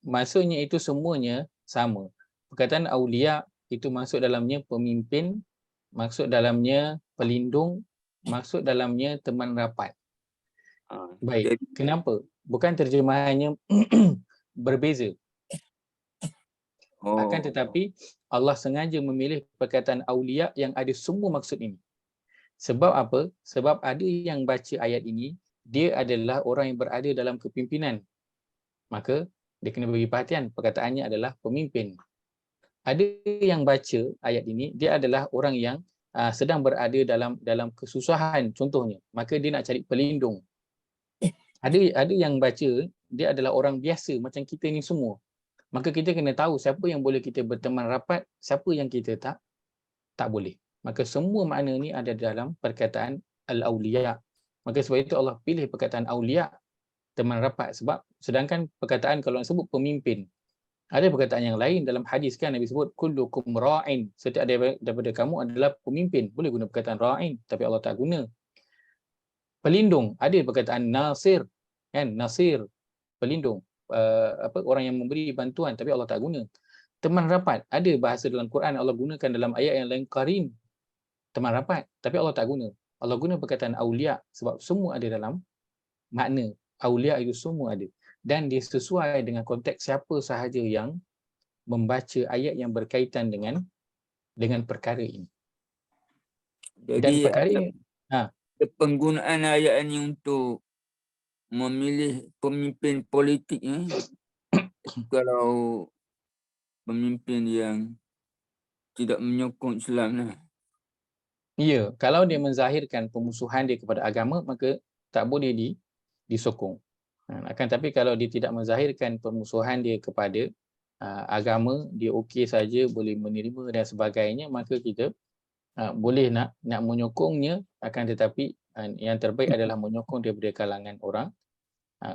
Maksudnya itu semuanya sama. Perkataan aulia itu masuk dalamnya pemimpin, masuk dalamnya pelindung, masuk dalamnya teman rapat. Baik, kenapa? Bukan terjemahannya berbeza. Akan tetapi Allah sengaja memilih perkataan aulia yang ada semua maksud ini. Sebab apa? Sebab ada yang baca ayat ini, dia adalah orang yang berada dalam kepimpinan. Maka dia kena beri perhatian, perkataannya adalah pemimpin. Ada yang baca ayat ini, dia adalah orang yang sedang berada dalam kesusahan contohnya, maka dia nak cari pelindung. Ada yang baca, dia adalah orang biasa macam kita ni semua. Maka kita kena tahu siapa yang boleh kita berteman rapat, siapa yang kita tak boleh. Maka semua makna ni ada dalam perkataan al-awliya. Maka sebab itu Allah pilih perkataan awliya, teman rapat. Sebab sedangkan perkataan kalau nak sebut pemimpin, ada perkataan yang lain dalam hadis kan Nabi sebut kullukum ra'in. Setiap daripada kamu adalah pemimpin. Boleh guna perkataan ra'in, tapi Allah tak guna. Pelindung, ada perkataan nasir, kan? Nasir, pelindung, orang yang memberi bantuan, tapi Allah tak guna. Teman rapat, ada bahasa dalam Quran Allah gunakan dalam ayat yang lain qarin, teman rapat, tapi Allah tak guna. Allah guna perkataan aulia sebab semua ada dalam makna. Aulia itu semua ada. Dan dia sesuai dengan konteks siapa sahaja yang membaca ayat yang berkaitan dengan perkara ini. Jadi dan perkara ini penggunaan ayat ini untuk memilih pemimpin politik kalau pemimpin yang tidak menyokong Islam lah. Ya, kalau dia menzahirkan pemusuhan dia kepada agama, maka tak boleh disokong. Akan tapi kalau dia tidak menzahirkan pemusuhan dia kepada agama, dia okey saja, boleh menerima dan sebagainya, maka kita boleh nak menyokongnya. Akan tetapi yang terbaik adalah menyokong daripada kalangan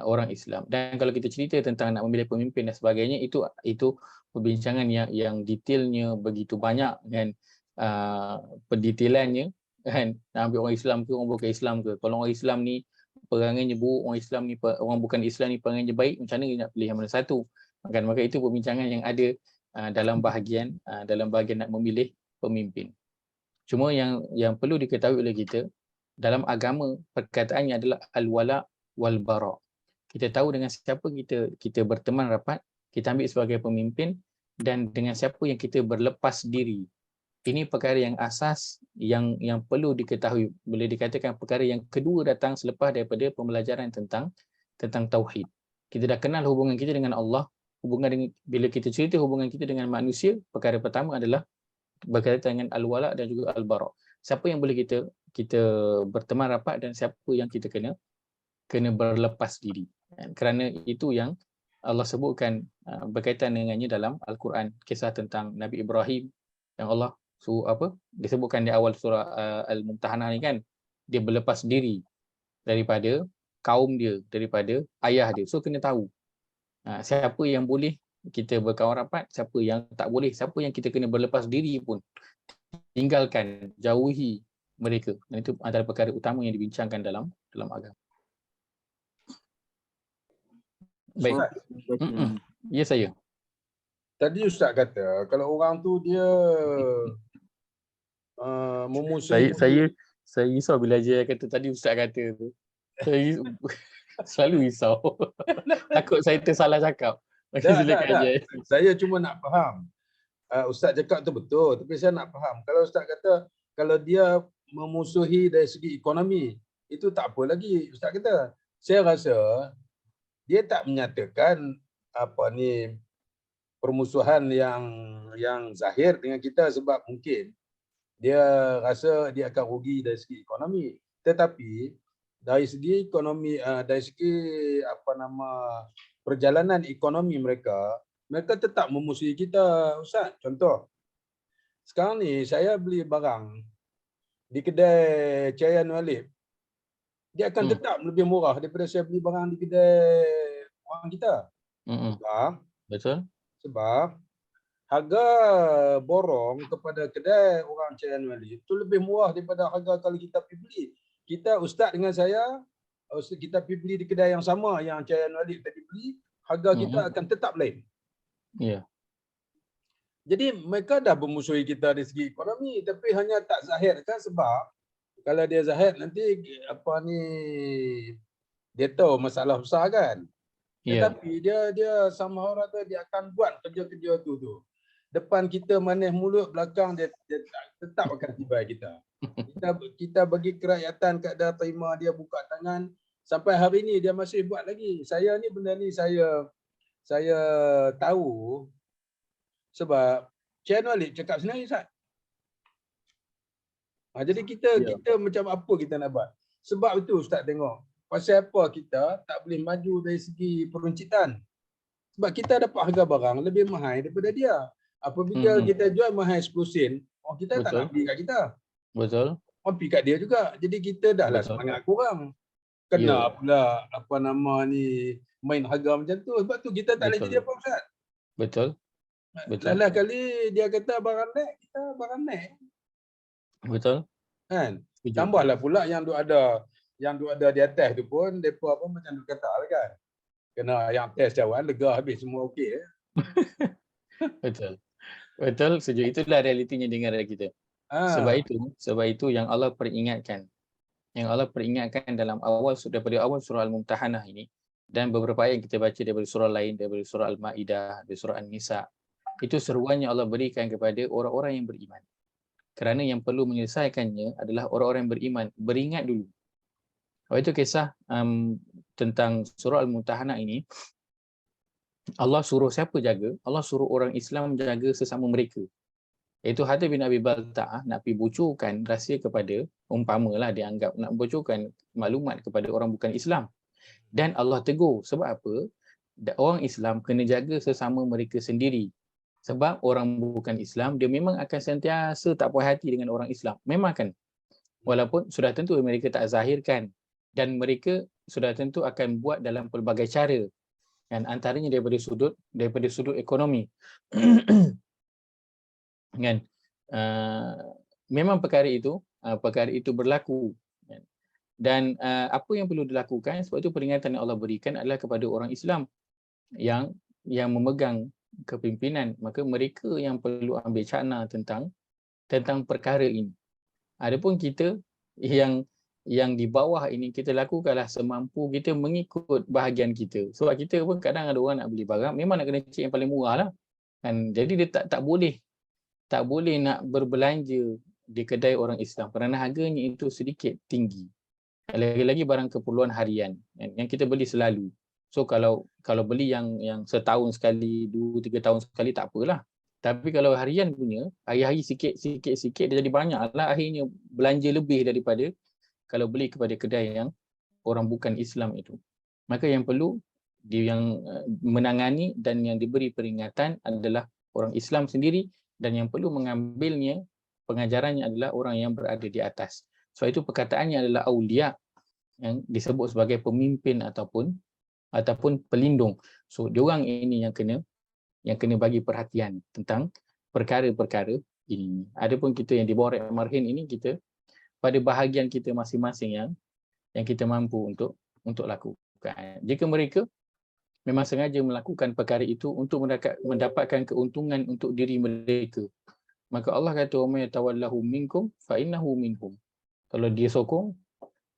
orang Islam. Dan kalau kita cerita tentang nak memilih pemimpin dan sebagainya, itu perbincangan yang detailnya begitu banyak, kan, pendetailannya, kan, nak ambil orang Islam ke orang bukan Islam ke. Kalau orang Islam ni perangannya buruk, orang Islam ni, orang bukan Islam ni perangannya baik, macam mana dia nak pilih yang mana satu, kan? Maka itu perbincangan yang ada dalam bahagian nak memilih pemimpin. Cuma yang perlu diketahui oleh kita, dalam agama perkataannya adalah al-wala wal bara. Kita tahu dengan siapa kita berteman rapat, kita ambil sebagai pemimpin, dan dengan siapa yang kita berlepas diri. Ini perkara yang asas yang perlu diketahui. Boleh dikatakan perkara yang kedua datang selepas daripada pembelajaran tentang tauhid. Kita dah kenal hubungan kita dengan Allah. Bila kita cerita hubungan kita dengan manusia, perkara pertama adalah berkaitan dengan al-wala dan juga al-bara. Siapa yang boleh kita berteman rapat dan siapa yang kita kena berlepas diri. Kerana itu yang Allah sebutkan berkaitan dengannya dalam Al-Quran, kisah tentang Nabi Ibrahim yang Allah disebutkan di awal surah Al-Mumtahanah ni, kan, dia berlepas diri daripada kaum dia, daripada ayah dia. So kena tahu siapa yang boleh kita berkawan rapat, siapa yang tak boleh, siapa yang kita kena berlepas diri pun, tinggalkan, jauhi mereka. Dan itu antara perkara utama yang dibincangkan dalam agama. Baik. Ya, saya. Tadi Ustaz kata kalau orang tu dia memusuhi. Saya risau bila dia kata tadi Ustaz kata tu. Saya selalu risau. Takut saya tersalah cakap. Saya cuma nak faham. Ustaz cakap tu betul, tapi saya nak faham. Kalau Ustaz kata kalau dia memusuhi dari segi ekonomi, itu tak apa lagi. Ustaz kata, saya rasa dia tak menyatakan permusuhan yang zahir dengan kita sebab mungkin dia rasa dia akan rugi dari segi ekonomi. Tetapi dari segi ekonomi, dari segi perjalanan ekonomi mereka tetap memusuhi kita, Ustaz. Contoh, sekarang ni saya beli barang di kedai Cayan Walid, dia akan tetap lebih murah daripada saya beli barang di kedai orang kita. Betul. Sebab harga borong kepada kedai orang Cayan Walid itu lebih murah daripada harga kalau kita pergi beli. Kita, Ustaz dengan saya, kita pergi beli di kedai yang sama yang Cayan Walid tadi beli, harga kita akan tetap lain. Ya. Jadi mereka dah bermusuhi kita dari segi ekonomi, tapi hanya tak zahirkan sebab kalau dia zahir nanti apa ni, dia tahu masalah besar kan. Ya, Tetapi dia sama orang tu dia akan buat kerja-kerja tu. Depan kita manis mulut, belakang dia tetap akan tibai kita. Kita bagi kerakyatan keadaan terima, dia buka tangan. Sampai hari ni dia masih buat lagi. Saya ni benda ni saya tahu sebab Cik Walid cakap sendiri, Ustaz. Jadi kita macam apa kita nak buat? Sebab itu Ustaz tengok. Pasal apa kita tak boleh maju dari segi peruncitan? Sebab kita dapat harga barang lebih mahal daripada dia. Apabila kita jual mahal 10 sen, orang kita tak nak beli kat kita. betul. Orang pergi kat dia juga. Jadi kita dah lah semangat kurang. Kena pula apa nama ni main harga macam tu. Sebab tu kita tak boleh jadi apa, Ustaz. Betul. Lain kali dia kata barang naik, kita barang naik. Betul. Kan? Tambahlah pula yang duk ada di atas tu pun depa apa macam duk kata lah kan. Kena yang test cawan lega habis semua okey. Betul. Betul, setuju. Itulah realitinya di negara kita. Sebab itu yang Allah peringatkan. Yang Allah peringatkan dalam daripada awal surah Al-Mumtahanah ini dan beberapa ayat yang kita baca daripada surah lain, daripada surah Al-Maidah, daripada surah An-Nisa. Itu seruan yang Allah berikan kepada orang-orang yang beriman. Kerana yang perlu menyelesaikannya adalah orang-orang yang beriman. Beringat dulu. Waktu itu kisah tentang surah Al-Mumtahanah ini, Allah suruh siapa jaga? Allah suruh orang Islam jaga sesama mereka. Iaitu Hatib bin Abi Balta'ah nak pergi bocorkan rahsia kepada, umpamalah dianggap nak bocorkan maklumat kepada orang bukan Islam. Dan Allah tegur. Sebab apa? Orang Islam kena jaga sesama mereka sendiri. Sebab orang bukan Islam, dia memang akan sentiasa tak puas hati dengan orang Islam. Memang kan. Walaupun sudah tentu mereka tak zahirkan. Dan mereka sudah tentu akan buat dalam pelbagai cara. Dan antaranya daripada sudut ekonomi. Kan? Memang perkara itu berlaku. Dan apa yang perlu dilakukan, sebab itu peringatan yang Allah berikan adalah kepada orang Islam yang memegang kepimpinan, maka mereka yang perlu ambil cakna tentang perkara ini. Adapun kita yang di bawah ini, kita lakukanlah semampu kita mengikut bahagian kita. Sebab kita pun kadang ada orang nak beli barang, memang nak kena cek yang paling murah lah. Kan? Jadi dia tak boleh nak berbelanja di kedai orang Islam kerana harganya itu sedikit tinggi. Lagi-lagi barang keperluan harian yang kita beli selalu. So kalau beli yang setahun sekali, 2-3 tahun sekali tak apalah. Tapi kalau harian punya, hari-hari sikit dia jadi banyak lah, akhirnya belanja lebih daripada kalau beli kepada kedai yang orang bukan Islam itu. Maka yang perlu yang menangani dan yang diberi peringatan adalah orang Islam sendiri, dan yang perlu mengambilnya pengajarannya adalah orang yang berada di atas. Sebab itu perkataannya adalah aulia, yang disebut sebagai pemimpin ataupun pelindung. So diorang ini yang kena bagi perhatian tentang perkara-perkara ini. Adapun kita yang di bawah Rek Marhin ini, kita pada bahagian kita masing-masing yang kita mampu untuk lakukan. Jika mereka memang sengaja melakukan perkara itu untuk mendapatkan keuntungan untuk diri mereka, maka Allah kata, "Wa may tawallahu minkum fa innahu minhum." Kalau dia sokong,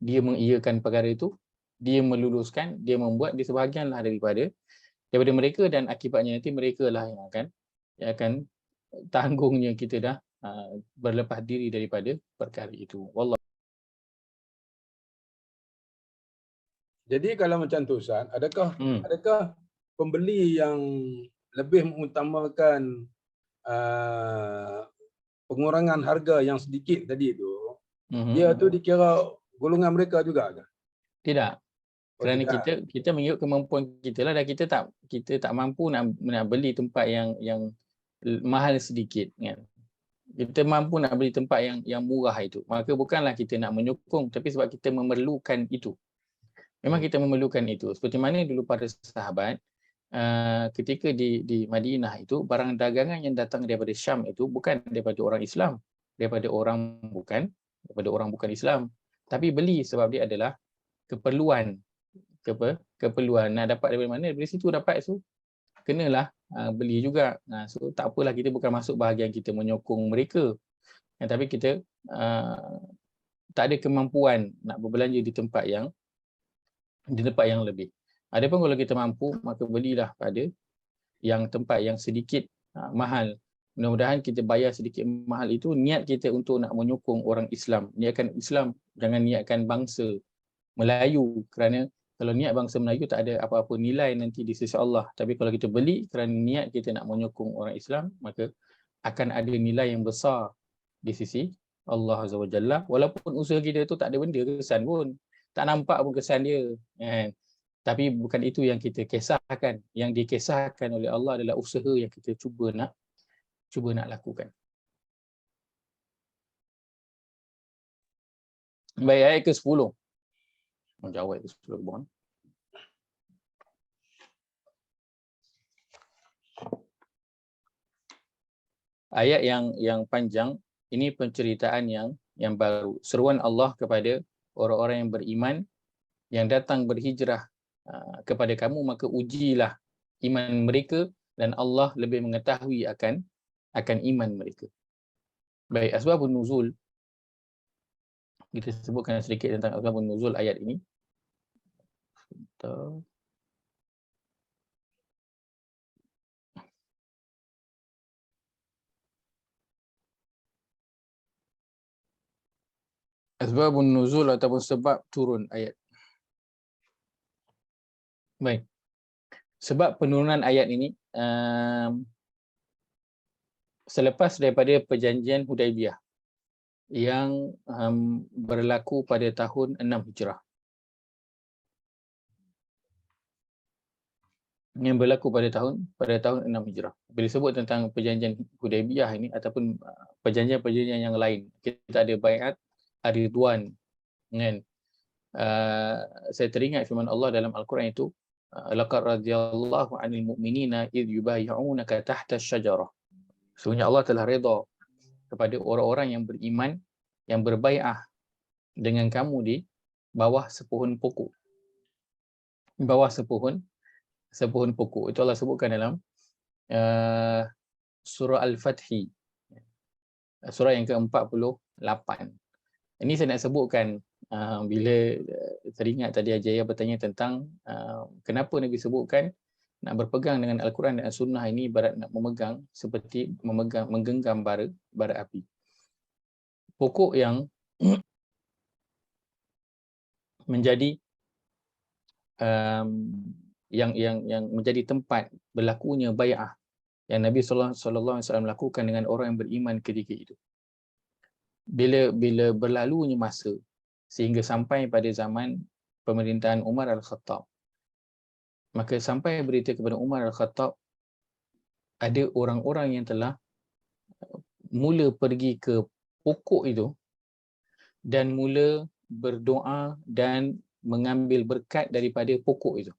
dia mengiyakan perkara itu, dia meluluskan, dia membuat, dia sebahagianlah daripada mereka, dan akibatnya nanti mereka lah yang akan tanggungnya kita dah berlepas diri daripada perkara itu. Wallah. Jadi kalau macam tu, Ustaz, adakah pembeli yang lebih mengutamakan pengurangan harga yang sedikit tadi tu, dia tu dikira golongan mereka juga ke? Tidak. Kerana kita mengikut kemampuan kita lah, dan kita tak mampu nak beli tempat yang mahal sedikit, kan. Kita mampu nak beli tempat yang murah itu. Maka bukanlah kita nak menyokong, tapi sebab kita memerlukan itu. Memang kita memerlukan itu. Seperti mana dulu para sahabat, ketika di Madinah itu, barang dagangan yang datang daripada Syam itu bukan daripada orang Islam, daripada orang bukan Islam, tapi beli sebab dia adalah keperluan. Nak dapat daripada mana? Dari situ dapat. So kenalah beli juga. So tak apalah, kita bukan masuk bahagian kita menyokong mereka. Tapi kita tak ada kemampuan nak berbelanja di tempat yang lebih. Adapun kalau kita mampu, maka belilah pada yang tempat yang sedikit mahal. Mudah-mudahan kita bayar sedikit mahal itu niat kita untuk nak menyokong orang Islam. Niatkan Islam, jangan niatkan bangsa Melayu, kerana kalau niat bangsa Melayu tak ada apa-apa nilai nanti di sisi Allah. Tapi kalau kita beli kerana niat kita nak menyokong orang Islam, maka akan ada nilai yang besar di sisi Allah Azza wa Jalla. Walaupun usaha kita tu tak ada benda kesan pun, tak nampak pun kesan dia, kan? Tapi bukan itu yang kita kisahkan. Yang dikisahkan oleh Allah adalah usaha yang kita cuba nak lakukan. Baik, ayat ke-10. Menjawab ayat ke-10 ke ayat yang panjang ini, penceritaan yang baru. Seruan Allah kepada orang-orang yang beriman yang datang berhijrah kepada kamu, maka ujilah iman mereka dan Allah lebih mengetahui akan iman mereka. Baik, asbabun nuzul. Kita sebutkan sedikit tentang asbabun nuzul ayat ini. Asbabun nuzul ataupun sebab turun ayat. Baik. Sebab penurunan ayat ini selepas daripada perjanjian Hudaibiyah yang berlaku pada tahun 6 Hijrah. Yang berlaku pada tahun 6 Hijrah. Bila sebut tentang perjanjian Hudaibiyah ini ataupun perjanjian-perjanjian yang lain, kita ada baiat Ar-Ridwan, kan? Saya teringat firman Allah dalam Al-Quran itu, laqad radiyallahu 'anil mu'minina idh yubayyi'unaka tahta asy-syajarah. Sesungguhnya Allah telah redha kepada orang-orang yang beriman yang berbai'ah dengan kamu di bawah sepohon pokok. Bawah sepohon pokok. Itu Allah sebutkan dalam surah Al-Fathi, surah yang ke-48. Ini saya nak sebutkan bila teringat tadi Ajaya bertanya tentang kenapa Nabi sebutkan nak berpegang dengan Al-Quran dan Sunnah ini ibarat nak memegang, seperti menggenggam bara api. Pokok yang menjadi yang menjadi tempat berlakunya bai'ah yang Nabi sallallahu alaihi wasallam lakukan dengan orang yang beriman ketika itu. Bila berlalunya masa sehingga sampai pada zaman pemerintahan Umar Al-Khattab, maka sampai berita kepada Umar Al-Khattab, ada orang-orang yang telah mula pergi ke pokok itu dan mula berdoa dan mengambil berkat daripada pokok itu.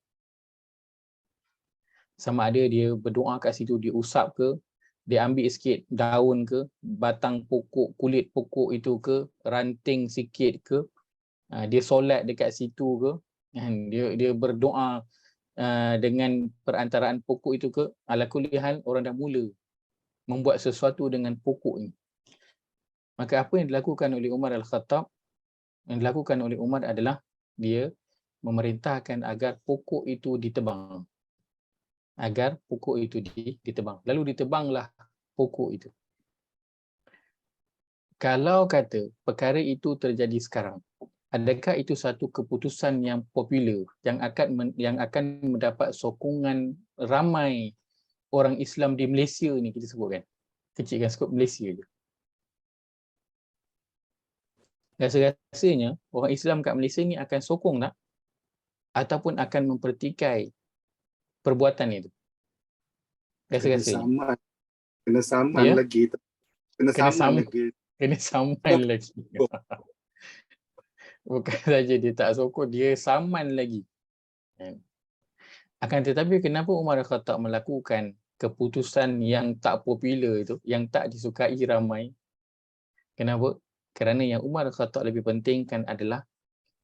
Sama ada dia berdoa kat situ, dia usap ke, dia ambil sikit daun ke, batang pokok, kulit pokok itu ke, ranting sikit ke, dia solat dekat situ ke, dia berdoa dengan perantaraan pokok itu ke, ala kulli hal orang dah mula membuat sesuatu dengan pokok ini. Maka apa yang dilakukan oleh Umar Al-Khattab, yang dilakukan oleh Umar adalah dia memerintahkan agar pokok itu ditebang. Ditebang. Lalu ditebanglah pokok itu. Kalau kata perkara itu terjadi sekarang, adakah itu satu keputusan yang popular yang akan mendapat sokongan ramai orang Islam di Malaysia ni, kita sebutkan. Kecilkan skop Malaysia je. Rasa-rasanya orang Islam kat Malaysia ni akan sokong tak? Ataupun akan mempertikai perbuatan itu? Rasa-rasanya. Kena saman lagi. Kena saman lagi. Bukan saja dia tak sokong, dia saman lagi. Akan tetapi kenapa Umar Al-Khattab melakukan keputusan yang tak popular itu, yang tak disukai ramai? Kenapa? Kerana yang Umar Al-Khattab lebih pentingkan adalah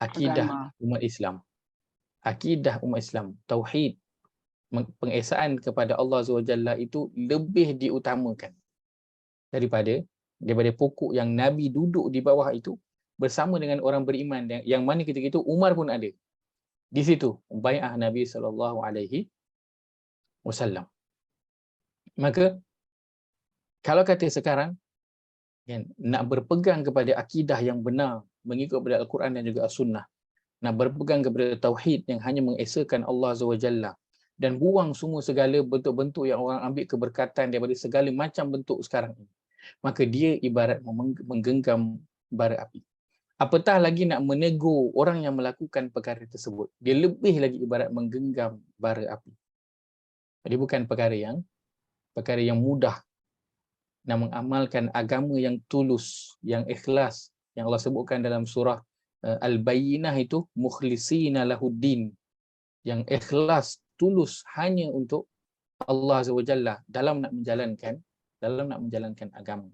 akidah umat Islam. Akidah umat Islam, tauhid. pengesaan kepada Allah SWT itu lebih diutamakan daripada pokok yang Nabi duduk di bawah itu bersama dengan orang beriman yang mana ketika itu Umar pun ada di situ, bai'ah Nabi SAW. Maka kalau kata sekarang kan, nak berpegang kepada akidah yang benar mengikut kepada Al-Quran dan juga As-Sunnah, nak berpegang kepada tauhid yang hanya mengesakan Allah SWT dan buang semua segala bentuk-bentuk yang orang ambil keberkatan daripada segala macam bentuk sekarang ini, maka dia ibarat menggenggam bara api. Apatah lagi nak menegur orang yang melakukan perkara tersebut, dia lebih lagi ibarat menggenggam bara api. Jadi bukan perkara yang mudah nak mengamalkan agama yang tulus, yang ikhlas, yang Allah sebutkan dalam surah Al-Bayyinah itu, mukhlisina lahuddin, yang ikhlas, tulus hanya untuk Allah SWT dalam nak menjalankan agama.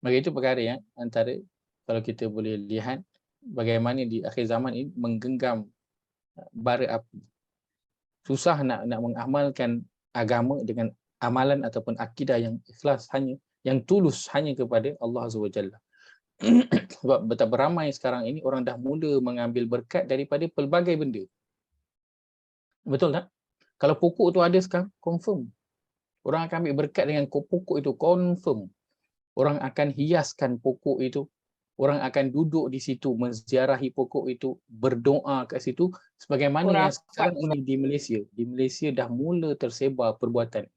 Maka itu perkara yang antara, kalau kita boleh lihat bagaimana di akhir zaman ini menggenggam bara api. Susah nak mengamalkan agama dengan amalan ataupun akidah yang ikhlas, hanya yang tulus hanya kepada Allah SWT. Sebab betapa ramai sekarang ini orang dah mula mengambil berkat daripada pelbagai benda. Betul tak? Kalau pokok tu ada sekarang, confirm orang akan ambil berkat dengan pokok itu, confirm. Orang akan hiaskan pokok itu, orang akan duduk di situ menziarahi pokok itu, berdoa kat situ, sebagaimana yang sekarang ini di Malaysia. Di Malaysia dah mula tersebar perbuatan.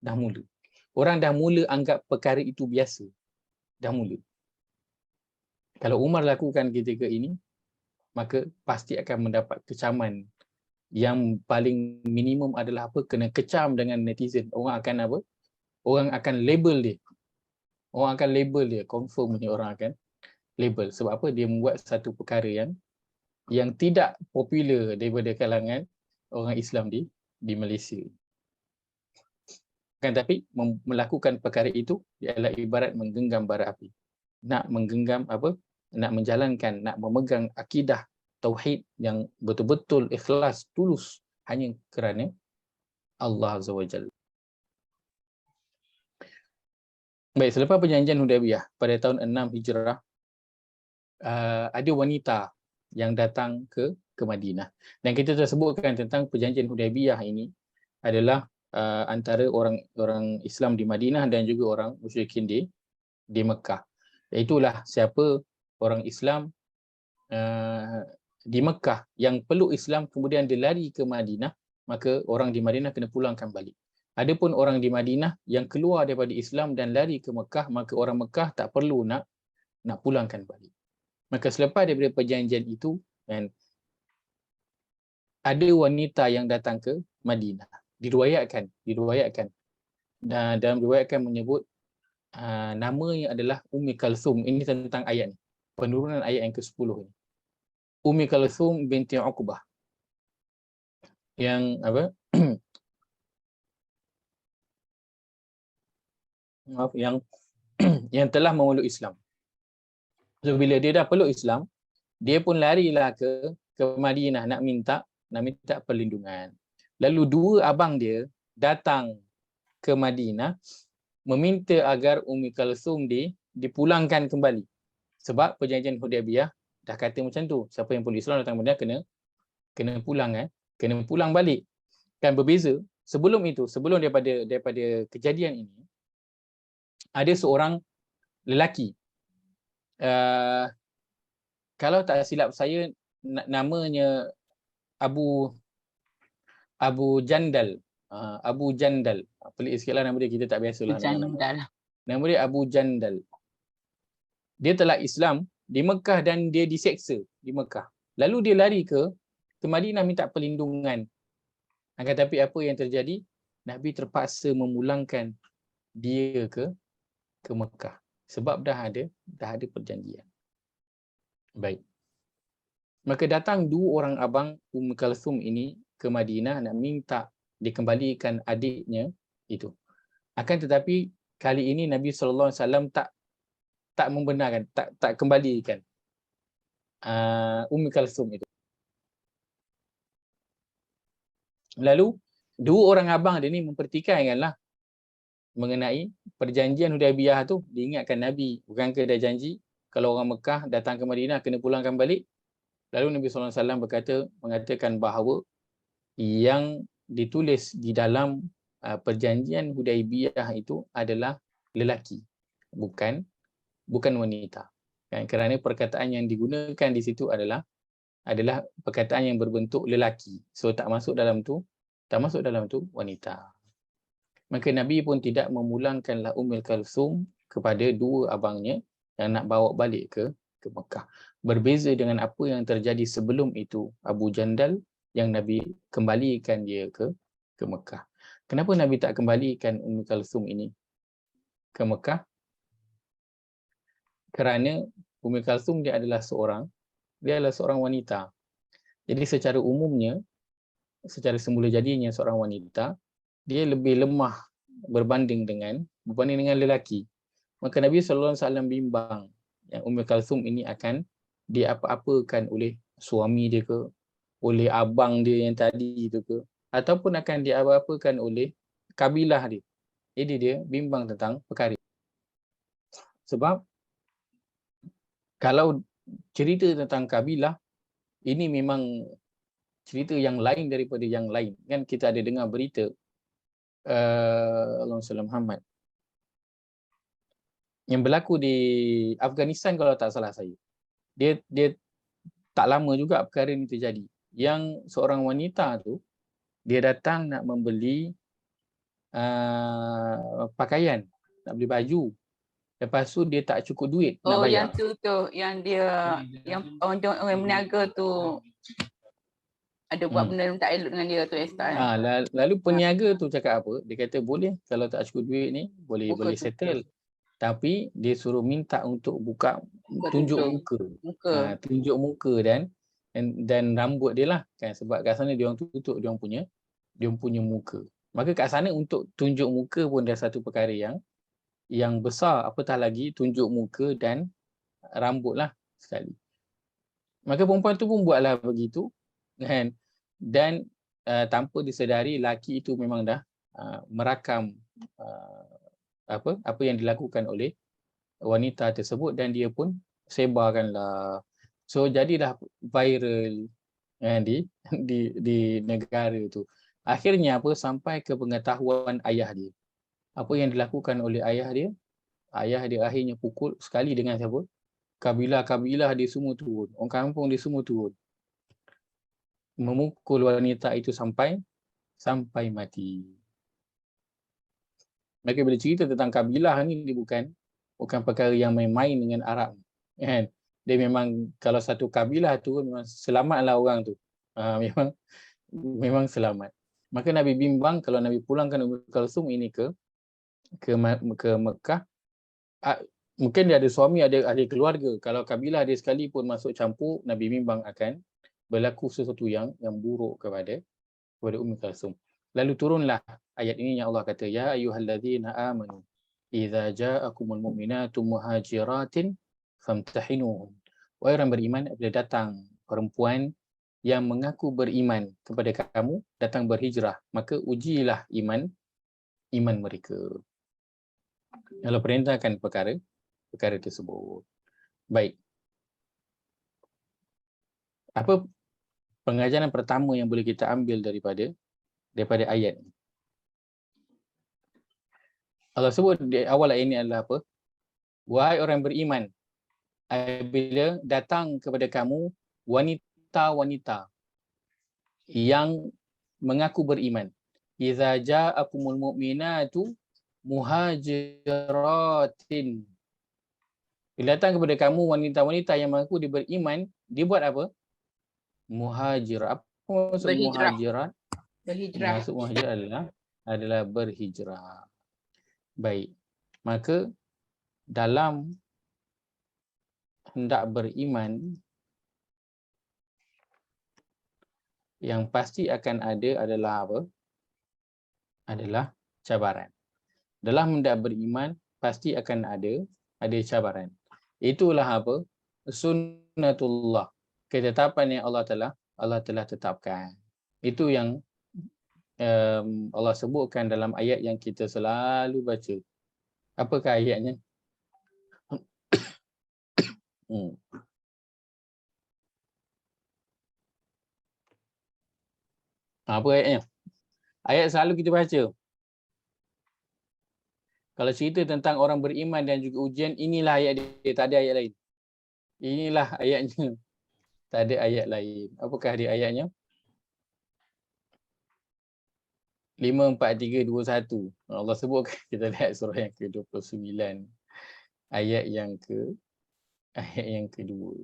Dah mula. Orang dah mula anggap perkara itu biasa. Dah mula. Kalau Umar lakukan ketika ini, maka pasti akan mendapat kecaman. Yang paling minimum adalah apa? Kena kecam dengan netizen. Orang akan apa? Orang akan label dia. Orang akan label dia. Confirm ni orang akan label. Sebab apa? Dia membuat satu perkara yang tidak popular daripada kalangan orang Islam di Malaysia. Kan, tapi melakukan perkara itu ialah ibarat menggenggam bara api. Nak menggenggam apa? Nak menjalankan, nak memegang akidah tauhid yang betul-betul ikhlas, tulus hanya kerana Allah Azza wa Jalla. Baik, selepas perjanjian Hudaybiyah pada tahun 6 Hijrah, ada wanita yang datang ke Madinah. Dan kita tersebutkan tentang perjanjian Hudaybiyah ini adalah antara orang Islam di Madinah dan juga orang musyrikin di Mekah. Itulah siapa orang Islam di Mekah yang peluk Islam kemudian dia lari ke Madinah, maka orang di Madinah kena pulangkan balik. Adapun orang di Madinah yang keluar daripada Islam dan lari ke Mekah, maka orang Mekah tak perlu nak pulangkan balik. Maka selepas daripada perjanjian itu, kan, ada wanita yang datang ke Madinah. Diriwayatkan dan dalam riwayatkan menyebut namanya adalah Ummi Kalthum. Ini tentang ayat ni, penurunan ayat yang ke-10 ni. Ummi Kalthum binti Uqbah yang apa? yang telah memeluk Islam. So bila dia dah peluk Islam, dia pun larilah ke Madinah nak minta perlindungan. Lalu dua abang dia datang ke Madinah meminta agar Ummi Kalthum dipulangkan kembali. Sebab perjanjian Hudaybiyah dah kata macam tu, siapa yang peluk Islam datang ke Madinah kena pulang, kena pulang balik. Kan berbeza. Sebelum itu, sebelum daripada kejadian ini, ada seorang lelaki, kalau tak silap saya namanya Abu Jandal. Abu Jandal. Pelik sikitlah nama dia, kita tak biasalah nama. Nama dia Abu Jandal. Dia telah Islam di Mekah dan dia diseksa di Mekah. Lalu dia lari ke Madinah minta perlindungan. Akan tapi apa yang terjadi? Nabi terpaksa memulangkan dia ke Mekah sebab dah ada perjanjian. Baik. Maka datang dua orang abang Ummi Kalthum ini ke Madinah nak minta dikembalikan adiknya itu. Akan tetapi kali ini Nabi SAW tak membenarkan, tak kembalikan Ummi Kalthum itu. Lalu dua orang abang dia ni mempertikaikanlah mengenai perjanjian Hudaibiyah tu. Diingatkan Nabi, bukankah dah janji kalau orang Mekah datang ke Madinah kena pulangkan balik? Lalu Nabi SAW mengatakan bahawa yang ditulis di dalam perjanjian Hudaibiyah itu adalah lelaki, bukan wanita. Kerana perkataan yang digunakan di situ adalah perkataan yang berbentuk lelaki. So tak masuk dalam tu wanita. Maka Nabi pun tidak memulangkanlah Ummul Kalsum kepada dua abangnya yang nak bawa balik ke Mekah. Berbeza dengan apa yang terjadi sebelum itu, Abu Jandal yang Nabi kembalikan dia ke Mekah. Kenapa Nabi tak kembalikan Ummul Kalsum ini ke Mekah? Kerana Ummul Kalsum dia adalah seorang wanita. Jadi secara umumnya, secara semula jadinya seorang wanita, dia lebih lemah berbanding dengan lelaki. Maka Nabi SAW bimbang yang Ummul Kalsum ini akan diapa-apakan oleh suami dia ke, oleh abang dia yang tadi itu ke, ataupun akan diapa-apakan oleh kabilah dia. Jadi dia bimbang tentang perkara. Sebab kalau cerita tentang kabilah, ini memang cerita yang lain daripada yang lain. Kan kita ada dengar berita Allahumma salli Muhammad yang berlaku di Afghanistan kalau tak salah saya. Dia tak lama juga perkara ini terjadi. Yang seorang wanita tu dia datang nak membeli pakaian, nak beli baju. Lepas tu dia tak cukup duit nak bayar. Yang tu yang dia yang orang meniaga tu ada buat benda yang tak elok dengan dia tu Esther. Lalu peniaga tu cakap apa? Dia kata boleh kalau tak cukup duit ni boleh settle. Tapi dia suruh minta untuk tunjuk muka. Tunjuk muka dan rambut dia lah kan, sebab kat sana dia orang tutup dia orang punya muka. Maka kat sana untuk tunjuk muka pun dah satu perkara yang besar, apatah lagi tunjuk muka dan rambut lah sekali. Maka perempuan tu pun buatlah begitu kan, dan tanpa disedari laki itu memang dah merakam apa yang dilakukan oleh wanita tersebut dan dia pun sebarkanlah. So jadilah viral kan, di negara itu. Akhirnya sampai ke pengetahuan ayah dia. Apa yang dilakukan oleh ayah dia akhirnya pukul sekali dengan siapa? Kabilah-kabilah dia semua turun. Orang kampung dia semua turun. Memukul wanita itu sampai mati. Maka bila cerita tentang kabilah ni, dia bukan perkara yang main-main dengan Arab kan. Dia memang kalau satu kabilah tu memang selamatlah orang tu. Memang selamat. Maka Nabi bimbang kalau Nabi pulangkan Ummul Kalsum ini ke Mekah, mungkin dia ada suami, ada ahli keluarga. Kalau kabilah dia sekalipun masuk campur, Nabi bimbang akan berlaku sesuatu yang buruk kepada Ummul Kalsum. Lalu turunlah ayat ini yang Allah kata, ya ayyuhallazina amanu idza ja'akumul mu'minatu muhajiratin famtahinuhum. Wahai orang beriman, apabila datang perempuan yang mengaku beriman kepada kamu, datang berhijrah, maka ujilah iman mereka. Allah perintahkan perkara tersebut. Baik. Apa pengajaran pertama yang boleh kita ambil daripada ayat ini? Allah sebut di awal ayat ini adalah apa? Wahai orang beriman, bila datang kepada kamu wanita-wanita yang mengaku beriman, idza ja'akumul mu'minatu muhajiratin. Bila datang kepada kamu wanita-wanita yang mengaku dia beriman, dia buat apa? Muhajirah. Apa maksud muhajirat? Berhijrah. Maksud muhajirah adalah berhijrah. Baik. Maka dalam hendak beriman, yang pasti akan ada adalah apa? Adalah cabaran. Dalam hendak beriman pasti akan ada cabaran. Itulah apa? Sunnatullah. Ketetapan yang Allah telah tetapkan. Itu yang Allah sebutkan dalam ayat yang kita selalu baca. Apakah ayatnya? Apa ayatnya? Ayat selalu kita baca. Kalau cerita tentang orang beriman dan juga ujian, inilah ayat dia, tak ada ayat lain. Inilah ayatnya. Tak ada ayat lain. Apakah dia ayatnya? 5, 4, 3, 2, 1. Allah sebutkan, kita lihat surah yang ke-29. Ayat yang kedua.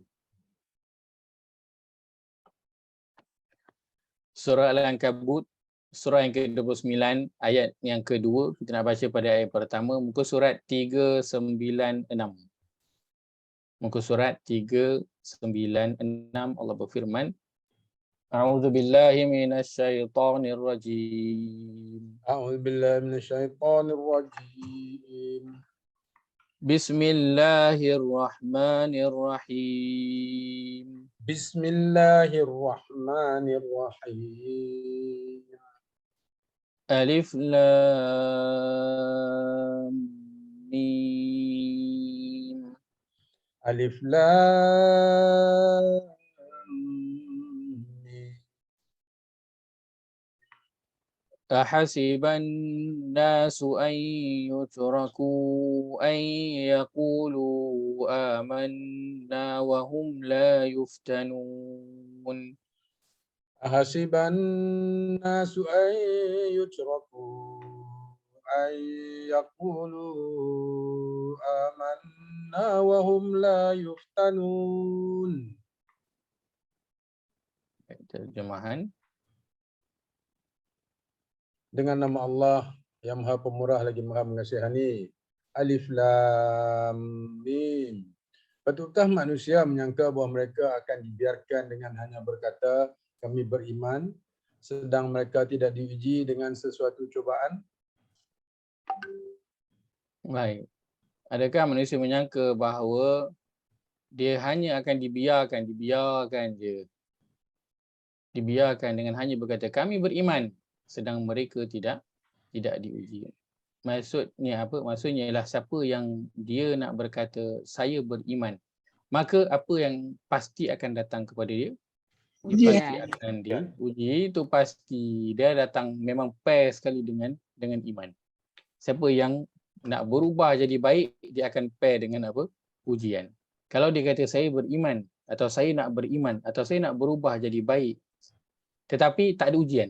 Surah Al-Ankabut, surah yang ke-29, ayat yang kedua. Kita nak baca pada ayat pertama, muka surat 396. Muka surat 396, Allah berfirman, A'udzu billahi minasyaitonir rajim. A'udzu billahi minasyaitonir rajim. Bismillahirrahmanirrahim. Bismillahirrahmanirrahim. Alif Lam Mim. Alif Lam Mim. Ahasiban nasu an yutraku an yaqulu amanna wa hum la yuftanun. Ahasiban nasu an yutraku an yaqulu amanna wa hum la yuftanun. Terjemahan. Dengan nama Allah yang Maha Pemurah lagi Maha Mengasihani. Alif Lam Mim. Betutkah manusia menyangka bahawa mereka akan dibiarkan dengan hanya berkata kami beriman, sedang mereka tidak diuji dengan sesuatu cubaan? Baik. Adakah manusia menyangka bahawa dia hanya akan dibiarkan je. Dibiarkan dengan hanya berkata kami beriman, sedang mereka tidak diuji. Maksudnya apa? Maksudnya ialah siapa yang dia nak berkata saya beriman, maka apa yang pasti akan datang kepada dia? Dia pasti akan diuji. Itu pasti. Dia datang memang pair sekali dengan iman. Siapa yang nak berubah jadi baik, dia akan pair dengan apa? Ujian. Kalau dia kata saya beriman, atau saya nak beriman, atau saya nak berubah jadi baik, tetapi tak ada ujian,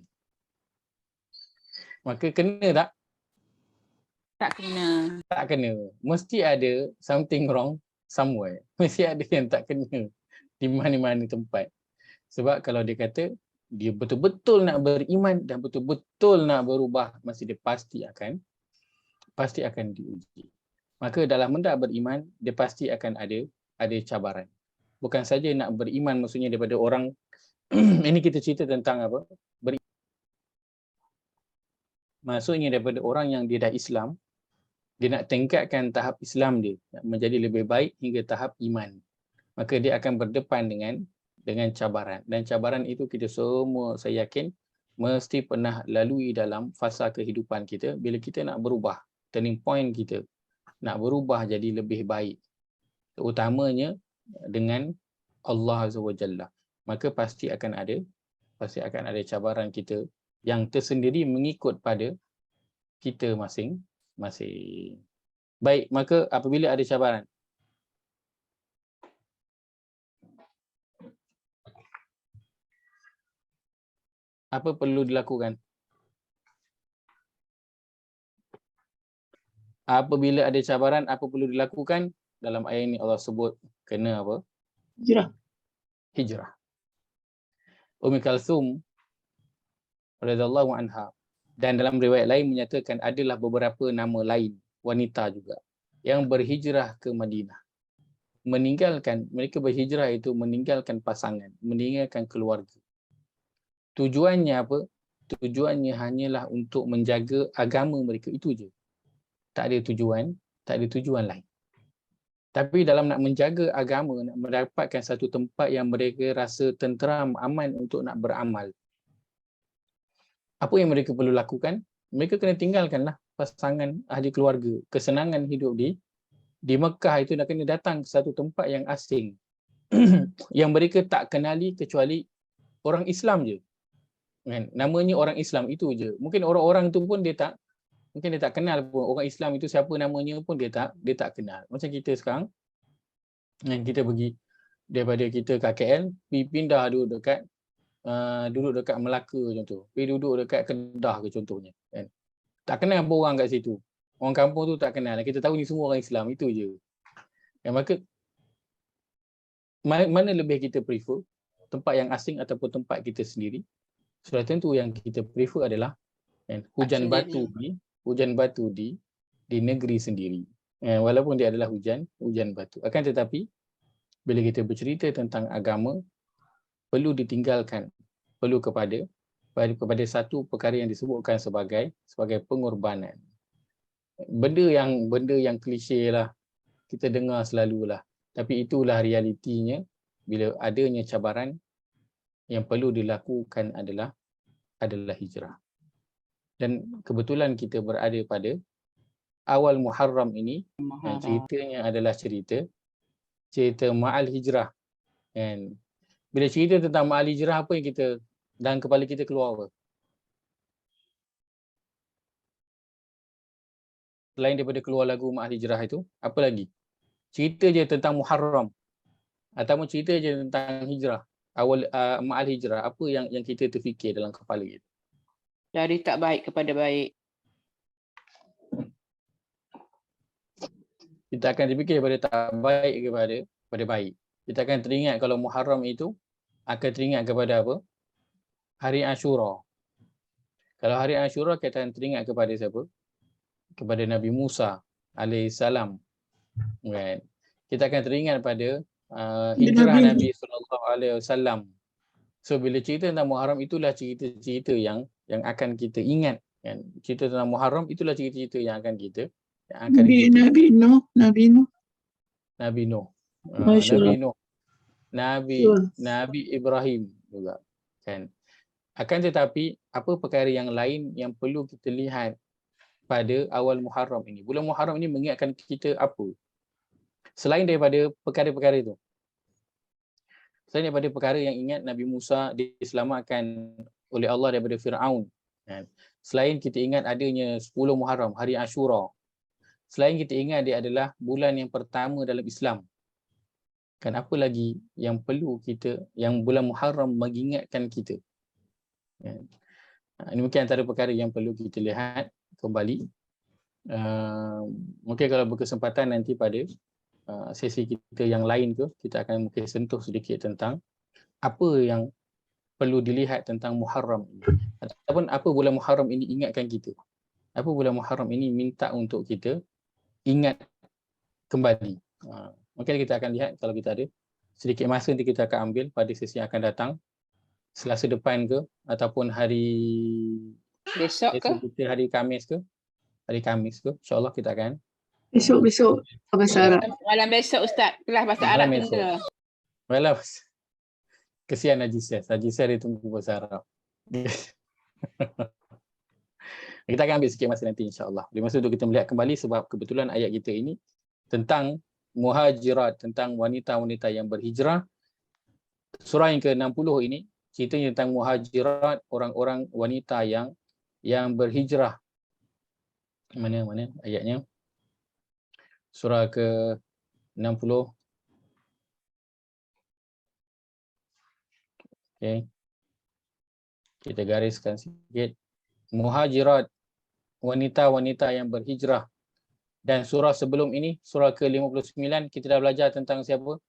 maka kena tak? Tak kena. Tak kena. Mesti ada something wrong somewhere. Mesti ada yang tak kena di mana-mana tempat. Sebab kalau dia kata dia betul-betul nak beriman dan betul-betul nak berubah, mesti dia pasti akan diuji. Maka dalam hendak beriman, dia pasti akan ada cabaran. Bukan saja nak beriman maksudnya daripada orang ini kita cerita tentang apa? Maksudnya daripada orang yang dia dah Islam, dia nak tingkatkan tahap Islam dia menjadi lebih baik hingga tahap iman. Maka dia akan berdepan dengan cabaran. Dan cabaran itu kita semua, saya yakin, mesti pernah lalui dalam fasa kehidupan kita bila kita nak berubah. Turning point kita nak berubah jadi lebih baik. Terutamanya dengan Allah Azza wa Jalla. Maka pasti akan ada cabaran kita yang tersendiri mengikut pada kita masing-masing. Baik, maka apabila ada cabaran, apa perlu dilakukan? Apabila ada cabaran, apa perlu dilakukan? Dalam ayat ini Allah sebut kena apa? Hijrah. Ummi Kalsum radhiyallahu anha, dan dalam riwayat lain menyatakan adalah beberapa nama lain wanita juga yang berhijrah ke Madinah. Mereka berhijrah itu meninggalkan pasangan, meninggalkan keluarga. Tujuannya apa? Tujuannya hanyalah untuk menjaga agama mereka, itu je. Tak ada tujuan lain. Tapi dalam nak menjaga agama, nak mendapatkan satu tempat yang mereka rasa tenteram, aman untuk nak beramal, Apa yang mereka perlu lakukan? Mereka kena tinggalkanlah pasangan, ahli keluarga, kesenangan hidup di Mekah itu, nak kena datang ke satu tempat yang asing yang mereka tak kenali kecuali orang Islam je. Kan? Namanya orang Islam itu je. Mungkin orang-orang tu pun dia tak kenal pun. Orang Islam itu siapa namanya pun dia tak kenal. Macam kita sekarang, kan, kita pergi daripada kita kat KL, pergi pindah duduk dekat Melaka contoh. Pergi duduk dekat Kedah ke contohnya. Kan? Tak kenal apa orang kat situ. Orang kampung tu tak kenal. Kita tahu ni semua orang Islam, itu je. Yang maka mana lebih kita prefer? Tempat yang asing ataupun tempat kita sendiri? Sudah tentu yang kita prefer adalah hujan batu di negeri sendiri. Walaupun dia adalah hujan batu. Akan tetapi bila kita bercerita tentang agama, perlu ditinggalkan, perlu kepada satu perkara yang disebutkan sebagai pengorbanan. Benda yang klise lah, kita dengar selalulah, tapi itulah realitinya. Bila adanya cabaran, yang perlu dilakukan adalah hijrah. Dan kebetulan kita berada pada awal Muharram ini, dan ceritanya adalah cerita Ma'al Hijrah. And bila cerita tentang Ma'al Hijrah, apa yang kita dalam kepala kita keluar apa? Selain daripada keluar lagu Ma'al Hijrah itu, apa lagi? Cerita je tentang Muharram ataupun cerita je tentang hijrah, awal Ma'al Hijrah, apa yang kita terfikir dalam kepala kita? Dari tak baik kepada baik. Kita akan terfikir daripada tak baik kepada baik. Kita akan teringat kalau Muharram itu, akan teringat kepada apa? Hari Ashura. Kalau hari Ashura, kita akan teringat kepada siapa? Kepada Nabi Musa alaihissalam. Kan? Kita akan teringat pada hijrah Nabi SAW. So bila cerita tentang Muharram, itulah cerita-cerita yang akan kita ingat. Kan? Cerita tentang Muharram itulah cerita-cerita yang akan kita Nabi Nuh. Nabi Ibrahim juga. Kan? Akan tetapi apa perkara yang lain yang perlu kita lihat pada awal Muharram ini? Bulan Muharram ini mengingatkan kita apa? Selain daripada perkara-perkara itu. Selain daripada perkara yang ingat Nabi Musa diselamatkan oleh Allah daripada Fir'aun. Selain kita ingat adanya 10 Muharram, hari Ashura. Selain kita ingat dia adalah bulan yang pertama dalam Islam. Kan apa lagi yang perlu kita, yang bulan Muharram mengingatkan kita? Ini mungkin antara perkara yang perlu kita lihat kembali. Mungkin kalau berkesempatan nanti pada sesi kita yang lain ke, kita akan mungkin sentuh sedikit tentang apa yang perlu dilihat tentang Muharram ini. Ataupun apa bulan Muharram ini ingatkan kita. Apa bulan Muharram ini minta untuk kita ingat kembali. Mungkin kita akan lihat kalau kita ada sedikit masa nanti kita akan ambil pada sesi yang akan datang. Selasa depan ke ataupun hari Besok ke? Hari Khamis ke? Hari Khamis ke? InsyaAllah kita akan Besok bahasa Arab. Malam besok Ustaz, kelas bahasa Arab tunda. Malam. Kesian Najis dia tunggu bahasa Arab. Kita akan ambil sikit masa nanti insya-Allah. Di masa itu kita melihat kembali sebab kebetulan ayat kita ini tentang muhajirat, tentang wanita-wanita yang berhijrah. Surah yang ke-60 ini ceritanya tentang muhajirat, orang-orang wanita yang berhijrah. Mana ayatnya? Surah ke-60. Okey. Kita gariskan sikit. Muhajirat, wanita-wanita yang berhijrah. Dan surah sebelum ini, surah ke-59, kita dah belajar tentang siapa?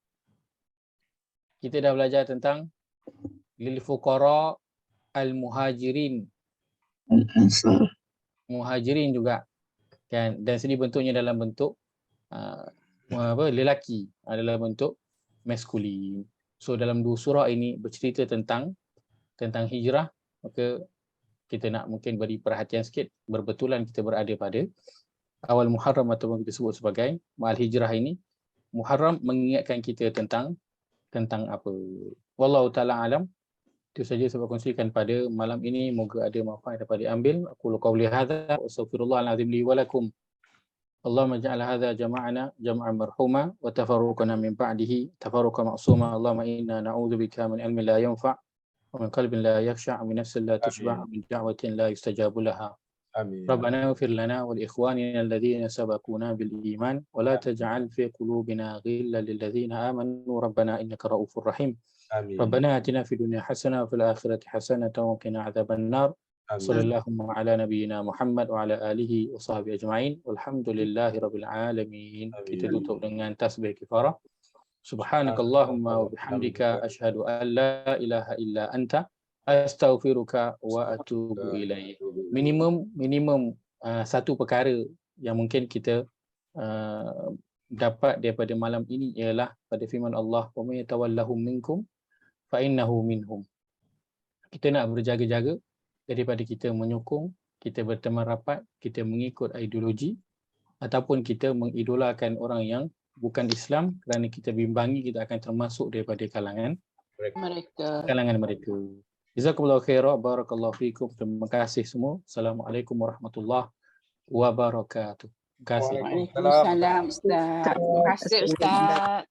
Kita dah belajar tentang lil fuqara al-muhajirin. Al-Ansar. Muhajirin juga. Kan? Dan sini bentuknya dalam bentuk lelaki, dalam bentuk maskulin. So dalam dua surah ini bercerita tentang hijrah, maka kita nak mungkin beri perhatian sikit. Berbetulan kita berada pada awal Muharram ataupun kita sebut sebagai Ma'al Hijrah ini. Muharram mengingatkan kita tentang apa? Wallahu ta'ala alam. Itu saja saya kongsikan pada malam ini. Moga ada manfaat dapat diambil. Aku qauli hadza wa astaghfirullahal azim li wa lakum. Allahumma ja'al hadza jama'ana jam'an marhuma wa tafarruqana min ba'dihi tafarruqan ma'suma. Allahumma inna na'udzubika min ilmin la yanfa' wa min qalbin la yakhsha' wa min nafsin la tashba' wa min da'watin la yustajabu laha. Amin. ربنا اغفر لنا ولإخواننا الذين سبقونا بالإيمان ولا تجعل في قلوبنا غلا للذين آمنوا ربنا إنك رؤوف رحيم. Amin. ربنا آتنا في الدنيا حسنة وفي الآخرة حسنة وقنا عذاب النار. صلى الله على نبينا محمد وعلى آله وصحبه أجمعين والحمد لله رب العالمين. Kita tutup dengan tasbih kifarah. Subhanakallahumma wa bihamdika asyhadu an la ilaha illa anta astaghfiruka wa atubu ilaih. Minimum satu perkara yang mungkin kita dapat daripada malam ini ialah pada firman Allah, wa may yatawallahum minkum fa innahu minhum. Kita nak berjaga-jaga daripada kita menyokong, kita berteman rapat, kita mengikut ideologi ataupun kita mengidolakan orang yang bukan Islam, kerana kita bimbangi kita akan termasuk daripada kalangan mereka. Jazakumullahu khairan, barakallahu fikum. Terima kasih semua. Assalamualaikum warahmatullahi wabarakatuh. Terima kasih. Waalaikumsalam Ustaz. Terima kasih Ustaz.